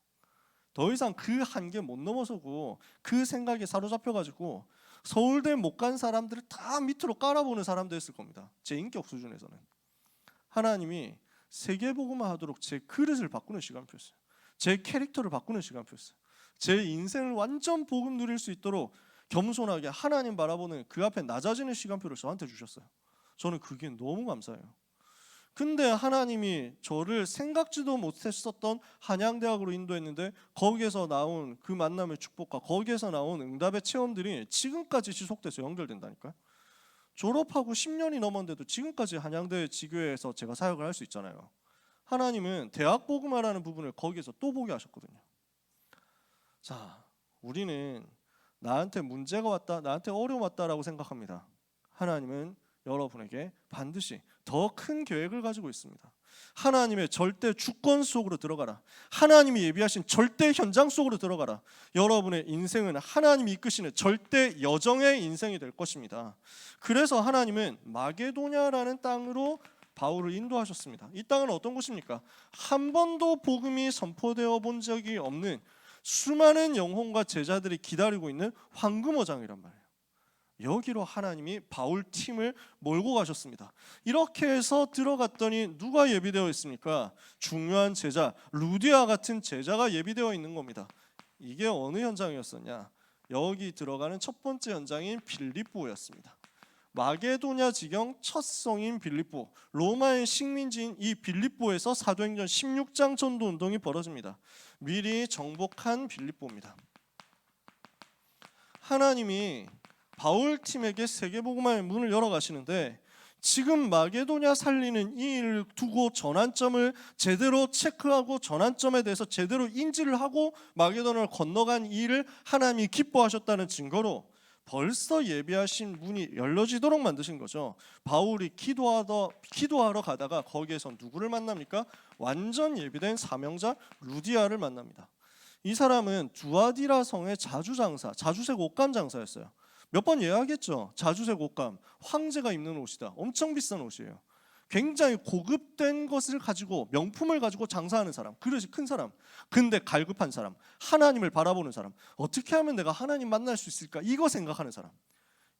더 이상 그 한계 못 넘어서고 그 생각에 사로잡혀가지고 서울대 못 간 사람들을 다 밑으로 깔아보는 사람들이었을 겁니다. 제 인격 수준에서는. 하나님이 세계복음화 하도록 제 그릇을 바꾸는 시간표였어요. 제 캐릭터를 바꾸는 시간표였어요. 제 인생을 완전 복음 누릴 수 있도록 겸손하게 하나님 바라보는 그 앞에 낮아지는 시간표를 저한테 주셨어요. 저는 그게 너무 감사해요. 근데 하나님이 저를 생각지도 못했었던 한양대학으로 인도했는데 거기에서 나온 그 만남의 축복과 거기에서 나온 응답의 체험들이 지금까지 지속돼서 연결된다니까요. 졸업하고 10년이 넘었는데도 지금까지 한양대 지교회에서 제가 사역을 할 수 있잖아요. 하나님은 대학 복음화라는 부분을 거기에서 또 보게 하셨거든요. 자, 우리는 나한테 문제가 왔다, 나한테 어려움 왔다라고 생각합니다. 하나님은 여러분에게 반드시 더 큰 계획을 가지고 있습니다. 하나님의 절대 주권 속으로 들어가라. 하나님이 예비하신 절대 현장 속으로 들어가라. 여러분의 인생은 하나님이 이끄시는 절대 여정의 인생이 될 것입니다. 그래서 하나님은 마게도냐라는 땅으로 바울을 인도하셨습니다. 이 땅은 어떤 곳입니까? 한 번도 복음이 선포되어 본 적이 없는 수많은 영혼과 제자들이 기다리고 있는 황금어장이란 말이에요. 여기로 하나님이 바울 팀을 몰고 가셨습니다. 이렇게 해서 들어갔더니 누가 예비되어 있습니까? 중요한 제자, 루디아 같은 제자가 예비되어 있는 겁니다. 이게 어느 현장이었었냐? 여기 들어가는 첫 번째 현장인 빌립보였습니다. 마게도냐 지경 첫 성인 빌립보, 로마의 식민지인 이 빌립보에서 사도행전 16장 전도 운동이 벌어집니다. 미리 정복한 빌립보입니다. 하나님이 바울 팀에게 세계복음화의 문을 열어가시는데 지금 마게도냐 살리는 이 일을 두고 전환점을 제대로 체크하고 전환점에 대해서 제대로 인지를 하고 마게도냐를 건너간 이 일을 하나님이 기뻐하셨다는 증거로 벌써 예비하신 문이 열려지도록 만드신 거죠. 바울이 기도하러 가다가 거기에서 누구를 만납니까? 완전 예비된 사명자 루디아를 만납니다. 이 사람은 두아디라 성의 자주장사, 자주색 옷감 장사였어요. 몇 번 이야기했죠. 자주색 옷감, 황제가 입는 옷이다. 엄청 비싼 옷이에요. 굉장히 고급된 것을 가지고, 명품을 가지고 장사하는 사람, 그릇이 큰 사람, 근데 갈급한 사람, 하나님을 바라보는 사람, 어떻게 하면 내가 하나님 만날 수 있을까, 이거 생각하는 사람.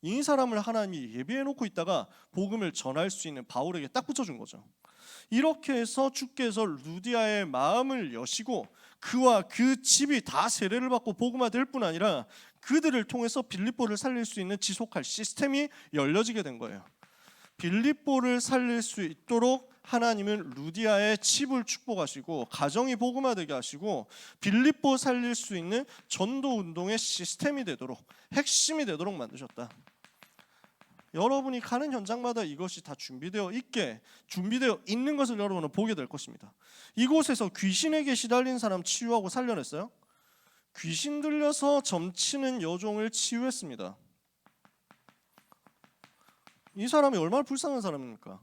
이 사람을 하나님이 예비해놓고 있다가 복음을 전할 수 있는 바울에게 딱 붙여준 거죠. 이렇게 해서 주께서 루디아의 마음을 여시고 그와 그 집이 다 세례를 받고 복음화될 뿐 아니라 그들을 통해서 빌립보를 살릴 수 있는 지속할 시스템이 열려지게 된 거예요. 빌립보를 살릴 수 있도록 하나님은 루디아의 집을 축복하시고 가정이 복음화되게 하시고 빌립보 살릴 수 있는 전도 운동의 시스템이 되도록, 핵심이 되도록 만드셨다. 여러분이 가는 현장마다 이것이 다 준비되어 있는 것을 여러분은 보게 될 것입니다. 이곳에서 귀신에게 시달린 사람 치유하고 살려냈어요. 귀신 들려서 점치는 여종을 치유했습니다. 이 사람이 얼마나 불쌍한 사람입니까?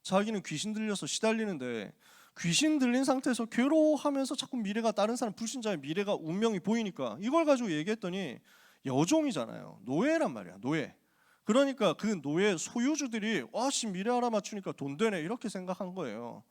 자기는 귀신 들려서 시달리는데 귀신 들린 상태에서 괴로워하면서 자꾸 미래가, 다른 사람 불신자의 미래가, 운명이 보이니까 이걸 가지고 얘기했더니 여종이잖아요. 노예란 말이야, 노예. 그러니까 그 노예 소유주들이 와씨 미래 알아맞추니까 돈 되네 이렇게 생각한 거예요.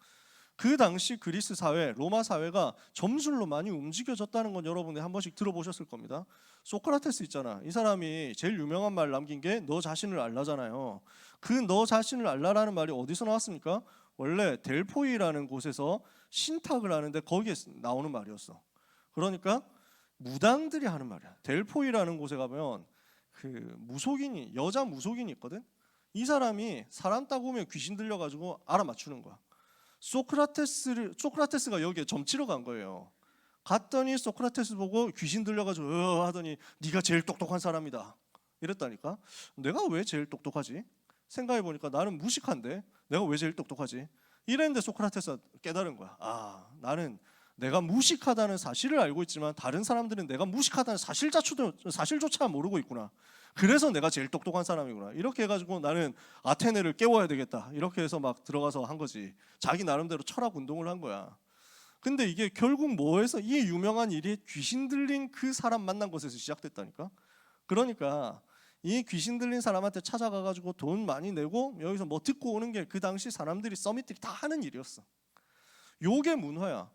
그 당시 그리스 사회, 로마 사회가 점술로 많이 움직여졌다는 건 여러분이 한 번씩 들어보셨을 겁니다. 소크라테스 있잖아. 이 사람이 제일 유명한 말 남긴 게 너 자신을 알라잖아요. 그 너 자신을 알라라는 말이 어디서 나왔습니까? 원래 델포이라는 곳에서 신탁을 하는데 거기에 나오는 말이었어. 그러니까 무당들이 하는 말이야. 델포이라는 곳에 가면 그 무속인이, 여자 무속인이 있거든. 이 사람이 사람 딱 오면 귀신 들려가지고 알아맞추는 거야. 소크라테스가 여기에 점치러 간 거예요. 갔더니 소크라테스 보고 귀신 들려가지고 하더니 네가 제일 똑똑한 사람이다 이랬다니까. 내가 왜 제일 똑똑하지? 생각해보니까 나는 무식한데 내가 왜 제일 똑똑하지? 이랬는데 소크라테스가 깨달은 거야. 아, 나는 내가 무식하다는 사실을 알고 있지만 다른 사람들은 내가 무식하다는 사실조차 모르고 있구나. 그래서 내가 제일 똑똑한 사람이구나. 이렇게 해가지고 나는 아테네를 깨워야 되겠다. 이렇게 해서 막 들어가서 한 거지. 자기 나름대로 철학 운동을 한 거야. 근데 이게 결국 뭐해서 이 유명한 일이 귀신 들린 그 사람 만난 곳에서 시작됐다니까. 그러니까 이 귀신 들린 사람한테 찾아가가지고 돈 많이 내고 여기서 뭐 듣고 오는 게 그 당시 사람들이, 서밋들이 다 하는 일이었어. 요게 문화야.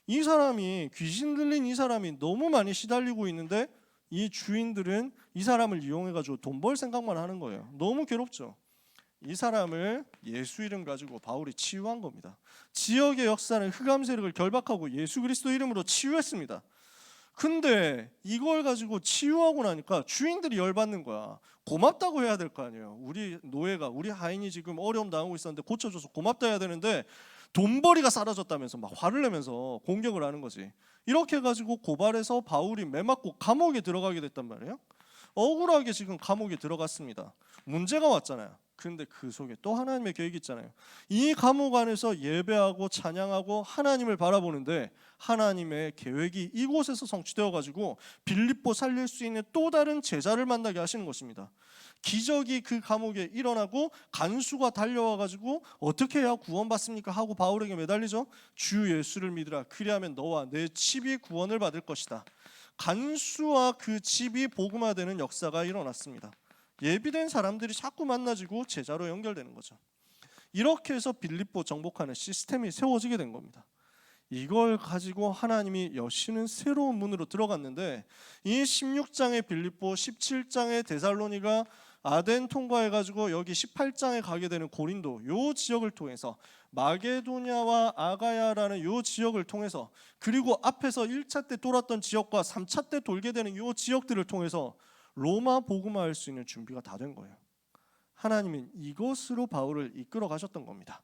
이 사람이, 귀신 들린 이 사람이 너무 많이 시달리고 있는데 이 주인들은 이 사람을 이용해가지고 돈 벌 생각만 하는 거예요. 너무 괴롭죠. 이 사람을 예수 이름 가지고 바울이 치유한 겁니다. 지역의 역사는 흑암 세력을 결박하고 예수 그리스도 이름으로 치유했습니다. 근데 이걸 가지고 치유하고 나니까 주인들이 열받는 거야. 고맙다고 해야 될 거 아니에요. 우리 노예가, 우리 하인이 지금 어려움 당하고 있었는데 고쳐줘서 고맙다 해야 되는데 돈벌이가 사라졌다면서 막 화를 내면서 공격을 하는 거지. 이렇게 해가지고 고발해서 바울이 매맞고 감옥에 들어가게 됐단 말이에요. 억울하게 지금 감옥에 들어갔습니다. 문제가 왔잖아요. 그런데 그 속에 또 하나님의 계획이 있잖아요. 이 감옥 안에서 예배하고 찬양하고 하나님을 바라보는데 하나님의 계획이 이곳에서 성취되어가지고 빌립보 살릴 수 있는 또 다른 제자를 만나게 하시는 것입니다. 기적이 그 감옥에 일어나고 간수가 달려와가지고 어떻게 해야 구원받습니까? 하고 바울에게 매달리죠. 주 예수를 믿으라. 그리하면 너와 내 집이 구원을 받을 것이다. 간수와 그 집이 복음화되는 역사가 일어났습니다. 예비된 사람들이 자꾸 만나지고 제자로 연결되는 거죠. 이렇게 해서 빌립보 정복하는 시스템이 세워지게 된 겁니다. 이걸 가지고 하나님이 여시는 새로운 문으로 들어갔는데 이 16장의 빌립보, 17장의 데살로니가, 아덴 통과해가지고 여기 18장에 가게 되는 고린도, 요 지역을 통해서 마게도냐와 아가야라는 요 지역을 통해서, 그리고 앞에서 1차 때 돌았던 지역과 3차 때 돌게 되는 요 지역들을 통해서 로마 복음화할 수 있는 준비가 다 된 거예요. 하나님은 이것으로 바울을 이끌어 가셨던 겁니다.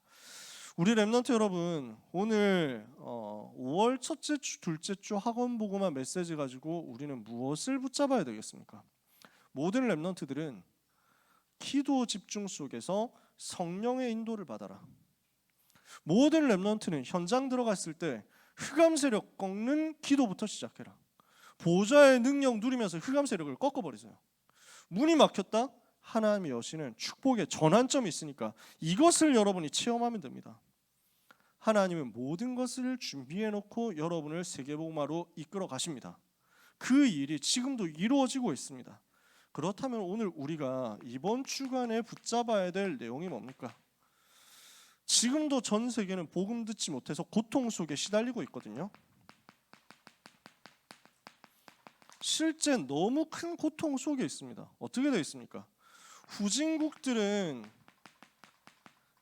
우리 렘넌트 여러분, 오늘 5월 첫째 주, 둘째 주 학원 보고만 메시지 가지고 우리는 무엇을 붙잡아야 되겠습니까? 모든 렘넌트들은 기도 집중 속에서 성령의 인도를 받아라. 모든 렘넌트는 현장 들어갔을 때 흑암 세력 꺾는 기도부터 시작해라. 보좌의 능력 누리면서 흑암 세력을 꺾어버리세요. 문이 막혔다? 하나님이 여시는 축복의 전환점이 있으니까 이것을 여러분이 체험하면 됩니다. 하나님은 모든 것을 준비해 놓고 여러분을 세계복음화로 이끌어 가십니다. 그 일이 지금도 이루어지고 있습니다. 그렇다면 오늘 우리가 이번 주간에 붙잡아야 될 내용이 뭡니까? 지금도 전 세계는 복음 듣지 못해서 고통 속에 시달리고 있거든요. 실제 너무 큰 고통 속에 있습니다. 어떻게 되어 있습니까? 후진국들은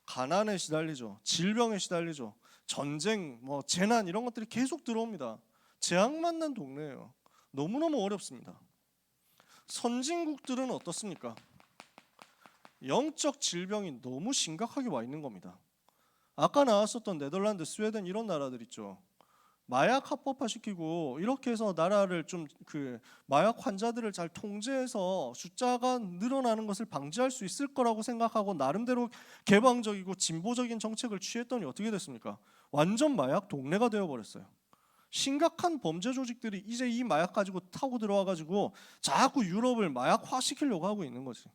가난에 시달리죠. 질병에 시달리죠. 전쟁, 재난 이런 것들이 계속 들어옵니다. 재앙 만난 동네예요. 너무너무 어렵습니다. 선진국들은 어떻습니까? 영적 질병이 너무 심각하게 와 있는 겁니다. 아까 나왔었던 네덜란드, 스웨덴 이런 나라들 있죠. 마약 합법화시키고 이렇게 해서 나라를 좀 마약 환자들을 잘 통제해서 숫자가 늘어나는 것을 방지할 수 있을 거라고 생각하고 나름대로 개방적이고 진보적인 정책을 취했더니 어떻게 됐습니까? 완전 마약 동네가 되어버렸어요. 심각한 범죄 조직들이 이제 이 마약 가지고 타고 들어와가지고 자꾸 유럽을 마약화시키려고 하고 있는 거지.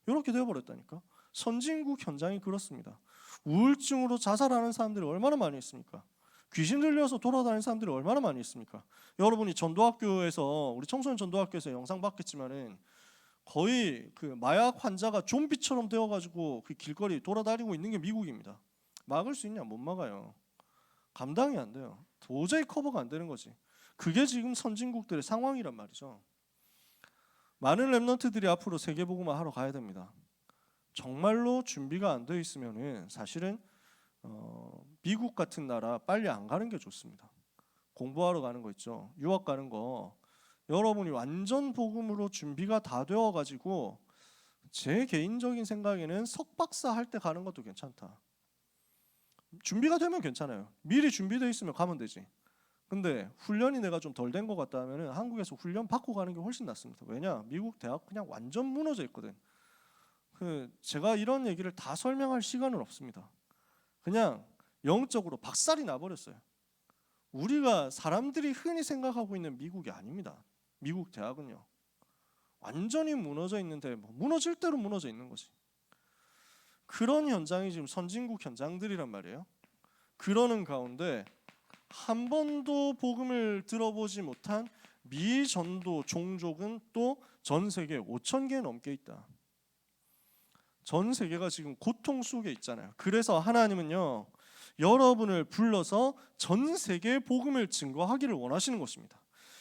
이렇게 되어버렸다니까. 선진국 현장이 그렇습니다. 우울증으로 자살하는 사람들이 얼마나 많이 있습니까? 귀신 들려서 돌아다니는 사람들이 얼마나 많이 있습니까? 여러분이 전도학교에서, 우리 청소년 전도학교에서 영상 봤겠지만은 거의 마약 환자가 좀비처럼 되어가지고 그 길거리 돌아다니고 있는 게 미국입니다. 막을 수 있냐? 못 막아요. 감당이 안 돼요. 도저히 커버가 안 되는 거지. 그게 지금 선진국들의 상황이란 말이죠. 많은 렘넌트들이 앞으로 세계복음화 하러 가야 됩니다. 정말로 준비가 안 돼 있으면은 사실은 미국 같은 나라 빨리 안 가는 게 좋습니다. 공부하러 가는 거 있죠. 유학 가는 거. 여러분이 완전 복음으로 준비가 다 되어가지고 제 개인적인 생각에는 석박사 할 때 가는 것도 괜찮다. 준비가 되면 괜찮아요. 미리 준비되어 있으면 가면 되지. 근데 훈련이 내가 좀 덜 된 것 같다 하면은 한국에서 훈련 받고 가는 게 훨씬 낫습니다. 왜냐? 미국 대학 그냥 완전 무너져 있거든. 제가 이런 얘기를 다 설명할 시간은 없습니다. 그냥 영적으로 박살이 나버렸어요. 우리가 사람들이 흔히 생각하고 있는 미국이 아닙니다. 미국 대학은요. 완전히 무너져 있는데 무너질 대로 무너져 있는 거지. 그런 현장이 지금 선진국 현장들이란 말이에요. 그러는 가운데 한 번도 복음을 들어보지 못한 미전도 종족은 또 전 세계 5,000개 넘게 있다. 전 세계가 지금 고통 속에 있잖아요. 그래서 하나님은요, 여러분을 불러서 전 세계에 복음을 증거하기를 원하시는 것입니다.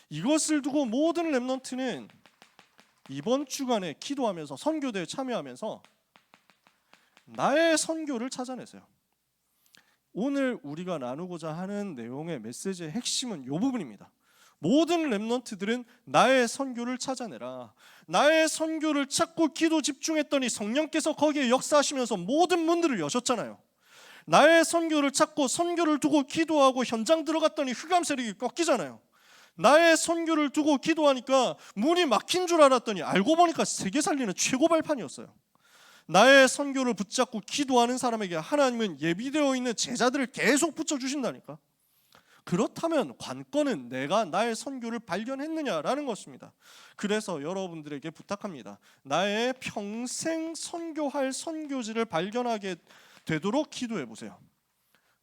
이것을 두고 모든 렘넌트는 이번 주간에 기도하면서 선교대에 참여하면서 나의 선교를 찾아내세요. 오늘 우리가 나누고자 하는 내용의 메시지의 핵심은 이 부분입니다. 모든 렘넌트들은 나의 선교를 찾아내라. 나의 선교를 찾고 기도 집중했더니 성령께서 거기에 역사하시면서 모든 문들을 여셨잖아요. 나의 선교를 찾고 선교를 두고 기도하고 현장 들어갔더니 흑암 세력이 꺾이잖아요. 나의 선교를 두고 기도하니까 문이 막힌 줄 알았더니 알고 보니까 세계 살리는 최고 발판이었어요. 나의 선교를 붙잡고 기도하는 사람에게 하나님은 예비되어 있는 제자들을 계속 붙여주신다니까. 그렇다면 관건은 내가 나의 선교를 발견했느냐라는 것입니다. 그래서 여러분들에게 부탁합니다. 나의 평생 선교할 선교지를 발견하게 되도록 기도해 보세요.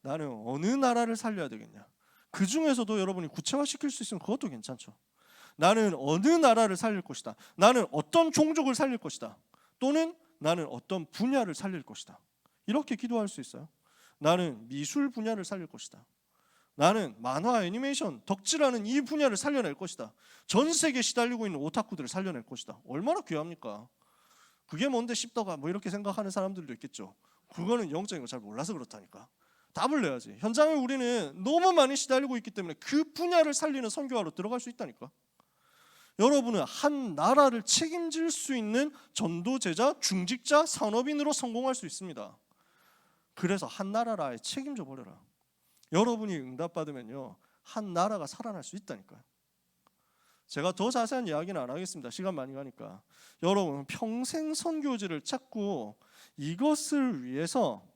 나는 어느 나라를 살려야 되겠냐? 그 중에서도 여러분이 구체화시킬 수 있으면 그것도 괜찮죠. 나는 어느 나라를 살릴 것이다. 나는 어떤 종족을 살릴 것이다. 또는 나는 어떤 분야를 살릴 것이다. 이렇게 기도할 수 있어요. 나는 미술 분야를 살릴 것이다. 나는 만화, 애니메이션, 덕질하는 이 분야를 살려낼 것이다. 전 세계에 시달리고 있는 오타쿠들을 살려낼 것이다. 얼마나 귀합니까? 그게 뭔데 싶다가 이렇게 생각하는 사람들도 있겠죠. 그거는 영적인 거 잘 몰라서 그렇다니까. 답을 내야지. 현장에 우리는 너무 많이 시달리고 있기 때문에 그 분야를 살리는 선교하러 들어갈 수 있다니까. 여러분은 한 나라를 책임질 수 있는 전도제자, 중직자, 산업인으로 성공할 수 있습니다. 그래서 한 나라를 아예 책임져 버려라. 여러분이 응답받으면요, 한 나라가 살아날 수 있다니까요. 제가 더 자세한 이야기는 안 하겠습니다. 시간 많이 가니까. 여러분, 평생 선교지를 찾고 이것을 위해서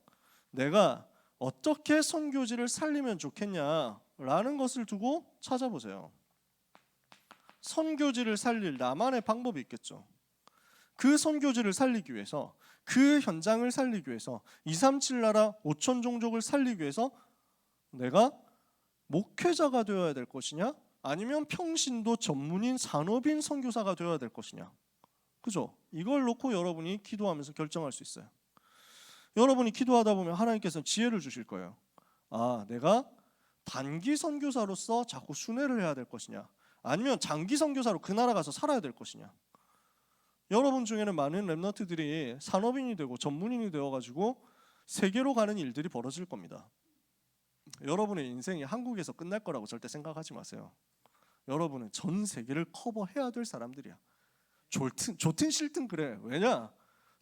내가 어떻게 선교지를 살리면 좋겠냐라는 것을 두고 찾아보세요. 선교지를 살릴 나만의 방법이 있겠죠. 그 선교지를 살리기 위해서, 그 현장을 살리기 위해서, 237 나라 5천 종족을 살리기 위해서 내가 목회자가 되어야 될 것이냐, 아니면 평신도 전문인 산업인 선교사가 되어야 될 것이냐. 그죠? 이걸 놓고 여러분이 기도하면서 결정할 수 있어요. 여러분이 기도하다 보면 하나님께서는 지혜를 주실 거예요. 아, 내가 단기 선교사로서 자꾸 순회를 해야 될 것이냐, 아니면 장기 선교사로 그 나라 가서 살아야 될 것이냐. 여러분 중에는 많은 렘넌트들이 산업인이 되고 전문인이 되어가지고 세계로 가는 일들이 벌어질 겁니다. 여러분의 인생이 한국에서 끝날 거라고 절대 생각하지 마세요. 여러분은 전 세계를 커버해야 될 사람들이야. 좋든 싫든 그래. 왜냐?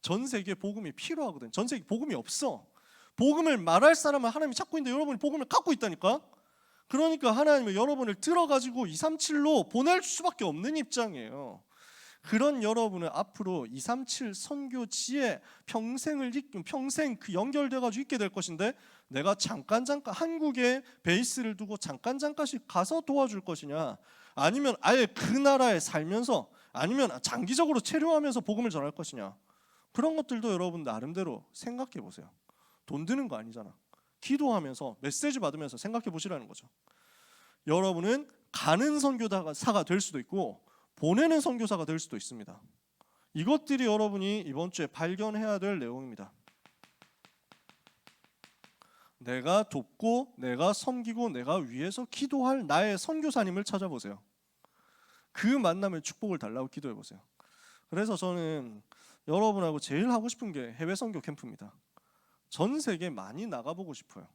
전 세계에 복음이 필요하거든. 전 세계에 복음이 없어. 복음을 말할 사람은 하나님이 찾고 있는데 여러분이 복음을 갖고 있다니까. 그러니까 하나님은 여러분을 들어가지고 237로 보낼 수밖에 없는 입장이에요. 그런 여러분은 앞으로 237 선교지에 평생 그 연결돼가지고 있게 될 것인데, 내가 잠깐 한국에 베이스를 두고 잠깐씩 가서 도와줄 것이냐, 아니면 아예 그 나라에 살면서, 아니면 장기적으로 체류하면서 복음을 전할 것이냐. 그런 것들도 여러분 나름대로 생각해 보세요. 돈 드는 거 아니잖아. 기도하면서 메시지 받으면서 생각해 보시라는 거죠. 여러분은 가는 선교사가 될 수도 있고 보내는 선교사가 될 수도 있습니다. 이것들이 여러분이 이번 주에 발견해야 될 내용입니다. 내가 돕고 내가 섬기고 내가 위해서 기도할 나의 선교사님을 찾아보세요. 그 만남에 축복을 달라고 기도해 보세요. 그래서 저는 여러분하고 제일 하고 싶은 게 해외 선교 캠프입니다. 전 세계 많이 나가보고 싶어요.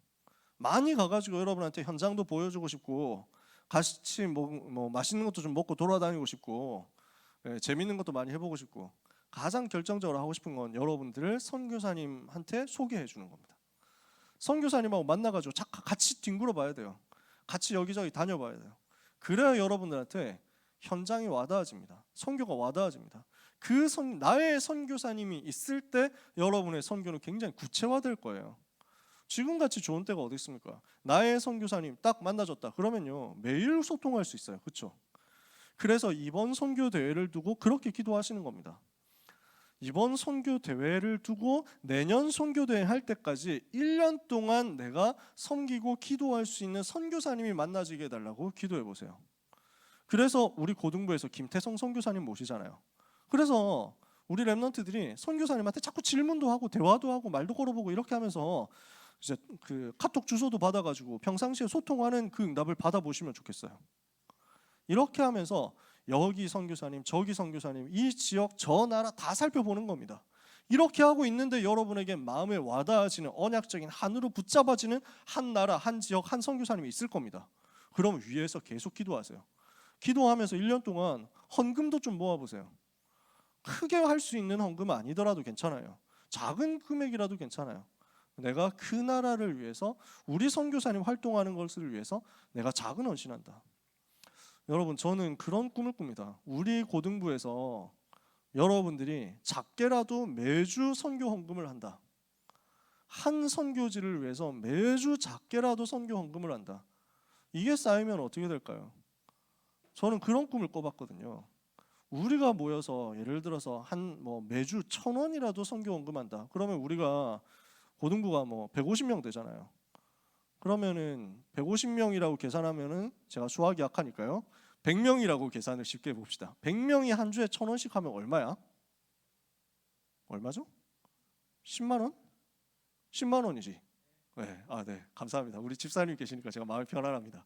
많이 가가지고 여러분한테 현장도 보여주고 싶고, 같이 뭐 맛있는 것도 좀 먹고 돌아다니고 싶고, 재밌는 것도 많이 해보고 싶고, 가장 결정적으로 하고 싶은 건 여러분들을 선교사님한테 소개해 주는 겁니다. 선교사님하고 만나가지고 같이 뒹굴어 봐야 돼요. 같이 여기저기 다녀봐야 돼요. 그래야 여러분들한테 현장이 와닿아집니다. 선교가 와닿아집니다. 나의 선교사님이 있을 때 여러분의 선교는 굉장히 구체화될 거예요. 지금같이 좋은 때가 어디 있습니까? 나의 선교사님 딱 만나줬다 그러면요, 매일 소통할 수 있어요. 그렇죠? 그래서 이번 선교 대회를 두고 그렇게 기도하시는 겁니다. 이번 선교 대회를 두고 내년 선교 대회 할 때까지 1년 동안 내가 섬기고 기도할 수 있는 선교사님이 만나지게 해달라고 기도해 보세요. 그래서 우리 고등부에서 김태성 선교사님 모시잖아요. 그래서 우리 렘넌트들이 선교사님한테 자꾸 질문도 하고 대화도 하고 말도 걸어보고 이렇게 하면서 이제 그 카톡 주소도 받아가지고 평상시에 소통하는 그 응답을 받아보시면 좋겠어요. 이렇게 하면서 여기 선교사님, 저기 선교사님, 이 지역, 저 나라 다 살펴보는 겁니다. 이렇게 하고 있는데 여러분에게 마음에 와닿아지는 언약적인 한으로 붙잡아지는 한 나라, 한 지역, 한 선교사님이 있을 겁니다. 그럼 위에서 계속 기도하세요. 기도하면서 1년 동안 헌금도 좀 모아보세요. 크게 할 수 있는 헌금 아니더라도 괜찮아요. 작은 금액이라도 괜찮아요. 내가 그 나라를 위해서, 우리 선교사님 활동하는 것을 위해서 내가 작은 헌신한다. 여러분, 저는 그런 꿈을 꿉니다. 우리 고등부에서 여러분들이 작게라도 매주 선교 헌금을 한다. 한 선교지를 위해서 매주 작게라도 선교 헌금을 한다. 이게 쌓이면 어떻게 될까요? 저는 그런 꿈을 꿔봤거든요. 우리가 모여서 예를 들어서 매주 1,000원이라도 선교 헌금한다. 그러면 우리가 고등부가 150명 되잖아요. 그러면은 150명이라고 계산하면은, 제가 수학이 약하니까요, 100명이라고 계산을 쉽게 해봅시다. 100명이 한 주에 1,000원씩 하면 얼마야? 얼마죠? 10만 원? 10만 원이지. 네, 네, 감사합니다. 우리 집사님 계시니까 제가 마음이 편안합니다.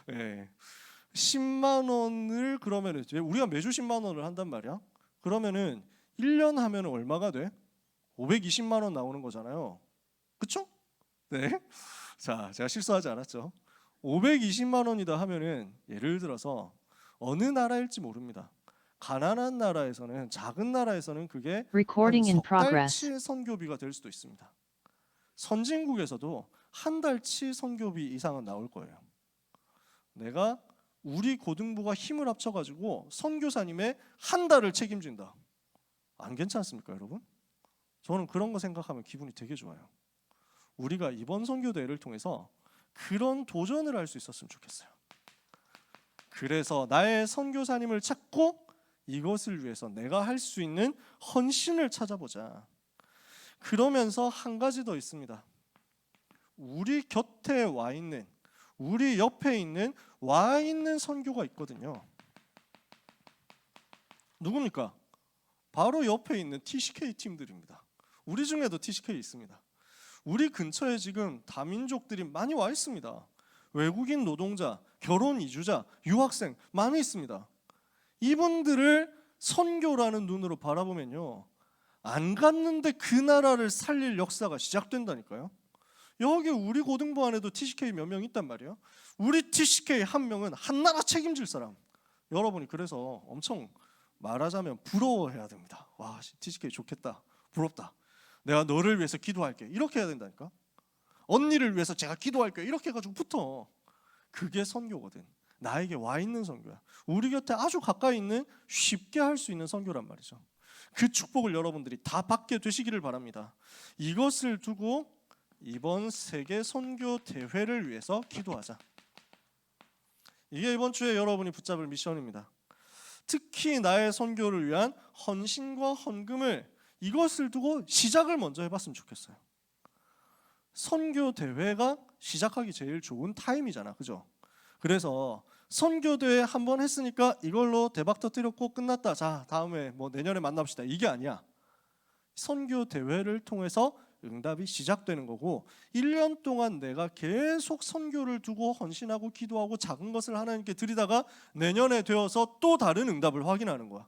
네. 10만 원을 그러면은 우리가 매주 10만 원을 한단 말이야. 그러면은 1년 하면 얼마가 돼? 520만 원 나오는 거잖아요. 그쵸? 네. 자, 제가 실수하지 않았죠. 520만 원이다 하면은 예를 들어서 어느 나라일지 모릅니다. 가난한 나라에서는, 작은 나라에서는 그게 Recording in 석 progress. 달치 선교비가 될 수도 있습니다. 선진국에서도 한 달치 선교비 이상은 나올 거예요. 내가 우리 고등부가 힘을 합쳐가지고 선교사님의 한 달을 책임진다. 안 괜찮습니까, 여러분? 저는 그런 거 생각하면 기분이 되게 좋아요. 우리가 이번 선교대회를 통해서 그런 도전을 할 수 있었으면 좋겠어요. 그래서 나의 선교사님을 찾고 이것을 위해서 내가 할 수 있는 헌신을 찾아보자. 그러면서 한 가지 더 있습니다. 우리 곁에 와 있는, 우리 옆에 있는 와 있는 선교가 있거든요. 누굽니까? 바로 옆에 있는 TCK 팀들입니다. 우리 중에도 TCK 있습니다. 우리 근처에 지금 다민족들이 많이 와 있습니다. 외국인 노동자, 결혼 이주자, 유학생 많이 있습니다. 이분들을 선교라는 눈으로 바라보면요, 안 갔는데 그 나라를 살릴 역사가 시작된다니까요. 여기 우리 고등부 안에도 TCK 몇 명 있단 말이에요. 우리 TCK 한 명은 한 나라 책임질 사람. 여러분이 그래서 엄청 말하자면 부러워해야 됩니다. 와, TCK 좋겠다, 부럽다, 내가 너를 위해서 기도할게, 이렇게 해야 된다니까. 언니를 위해서 제가 기도할게, 이렇게 해가지고 붙어. 그게 선교거든. 나에게 와 있는 선교야. 우리 곁에 아주 가까이 있는, 쉽게 할 수 있는 선교란 말이죠. 그 축복을 여러분들이 다 받게 되시기를 바랍니다. 이것을 두고 이번 세계 선교 대회를 위해서 기도하자. 이게 이번 주에 여러분이 붙잡을 미션입니다. 특히 나의 선교를 위한 헌신과 헌금을, 이것을 두고 시작을 먼저 해봤으면 좋겠어요. 선교 대회가 시작하기 제일 좋은 타임이잖아, 그죠? 그래서 선교 대회 한번 했으니까 이걸로 대박 터뜨렸고 끝났다, 자 다음에 뭐 내년에 만납시다, 이게 아니야. 선교 대회를 통해서 응답이 시작되는 거고, 1년 동안 내가 계속 선교를 두고 헌신하고 기도하고 작은 것을 하나님께 드리다가 내년에 되어서 또 다른 응답을 확인하는 거야.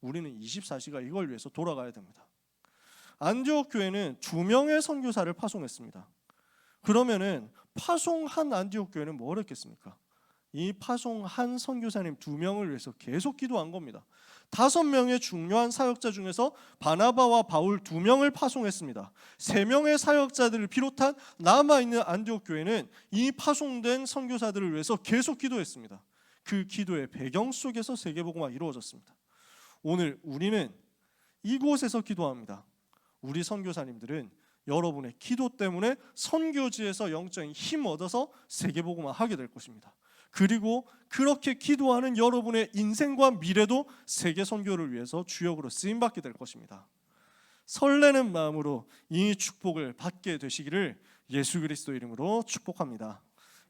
우리는 24시간 이걸 위해서 돌아가야 됩니다. 안디옥 교회는 2명의 선교사를 파송했습니다. 그러면은 파송한 안디옥 교회는 뭘 했겠습니까? 이 파송한 선교사님 2명을 위해서 계속 기도한 겁니다. 5명의 중요한 사역자 중에서 바나바와 바울 2명을 파송했습니다. 3명의 사역자들을 비롯한 남아있는 안디옥 교회는 이 파송된 선교사들을 위해서 계속 기도했습니다. 그 기도의 배경 속에서 세계복음화 이루어졌습니다. 오늘 우리는 이곳에서 기도합니다. 우리 선교사님들은 여러분의 기도 때문에 선교지에서 영적인 힘 얻어서 세계복음화 하게 될 것입니다. 그리고 그렇게 기도하는 여러분의 인생과 미래도 세계 선교를 위해서 주역으로 쓰임받게 될 것입니다. 설레는 마음으로 이 축복을 받게 되시기를 예수 그리스도 이름으로 축복합니다.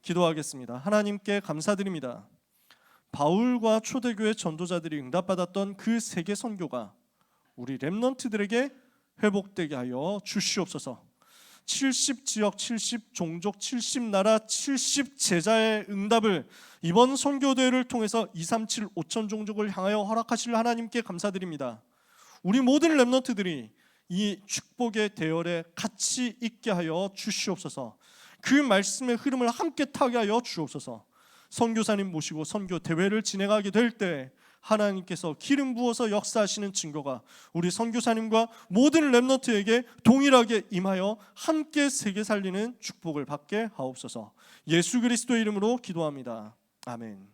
기도하겠습니다. 하나님께 감사드립니다. 바울과 초대교회 전도자들이 응답받았던 그 세계 선교가 우리 렘넌트들에게 회복되게 하여 주시옵소서. 70지역 70종족 70나라 70제자의 응답을 이번 선교대회를 통해서 237 5천 종족을 향하여 허락하실 하나님께 감사드립니다. 우리 모든 렘넌트들이 이 축복의 대열에 같이 있게 하여 주시옵소서. 그 말씀의 흐름을 함께 타게 하여 주옵소서. 선교사님 모시고 선교 대회를 진행하게 될 때 하나님께서 기름 부어서 역사하시는 증거가 우리 선교사님과 모든 렘넌트에게 동일하게 임하여 함께 세계 살리는 축복을 받게 하옵소서. 예수 그리스도의 이름으로 기도합니다. 아멘.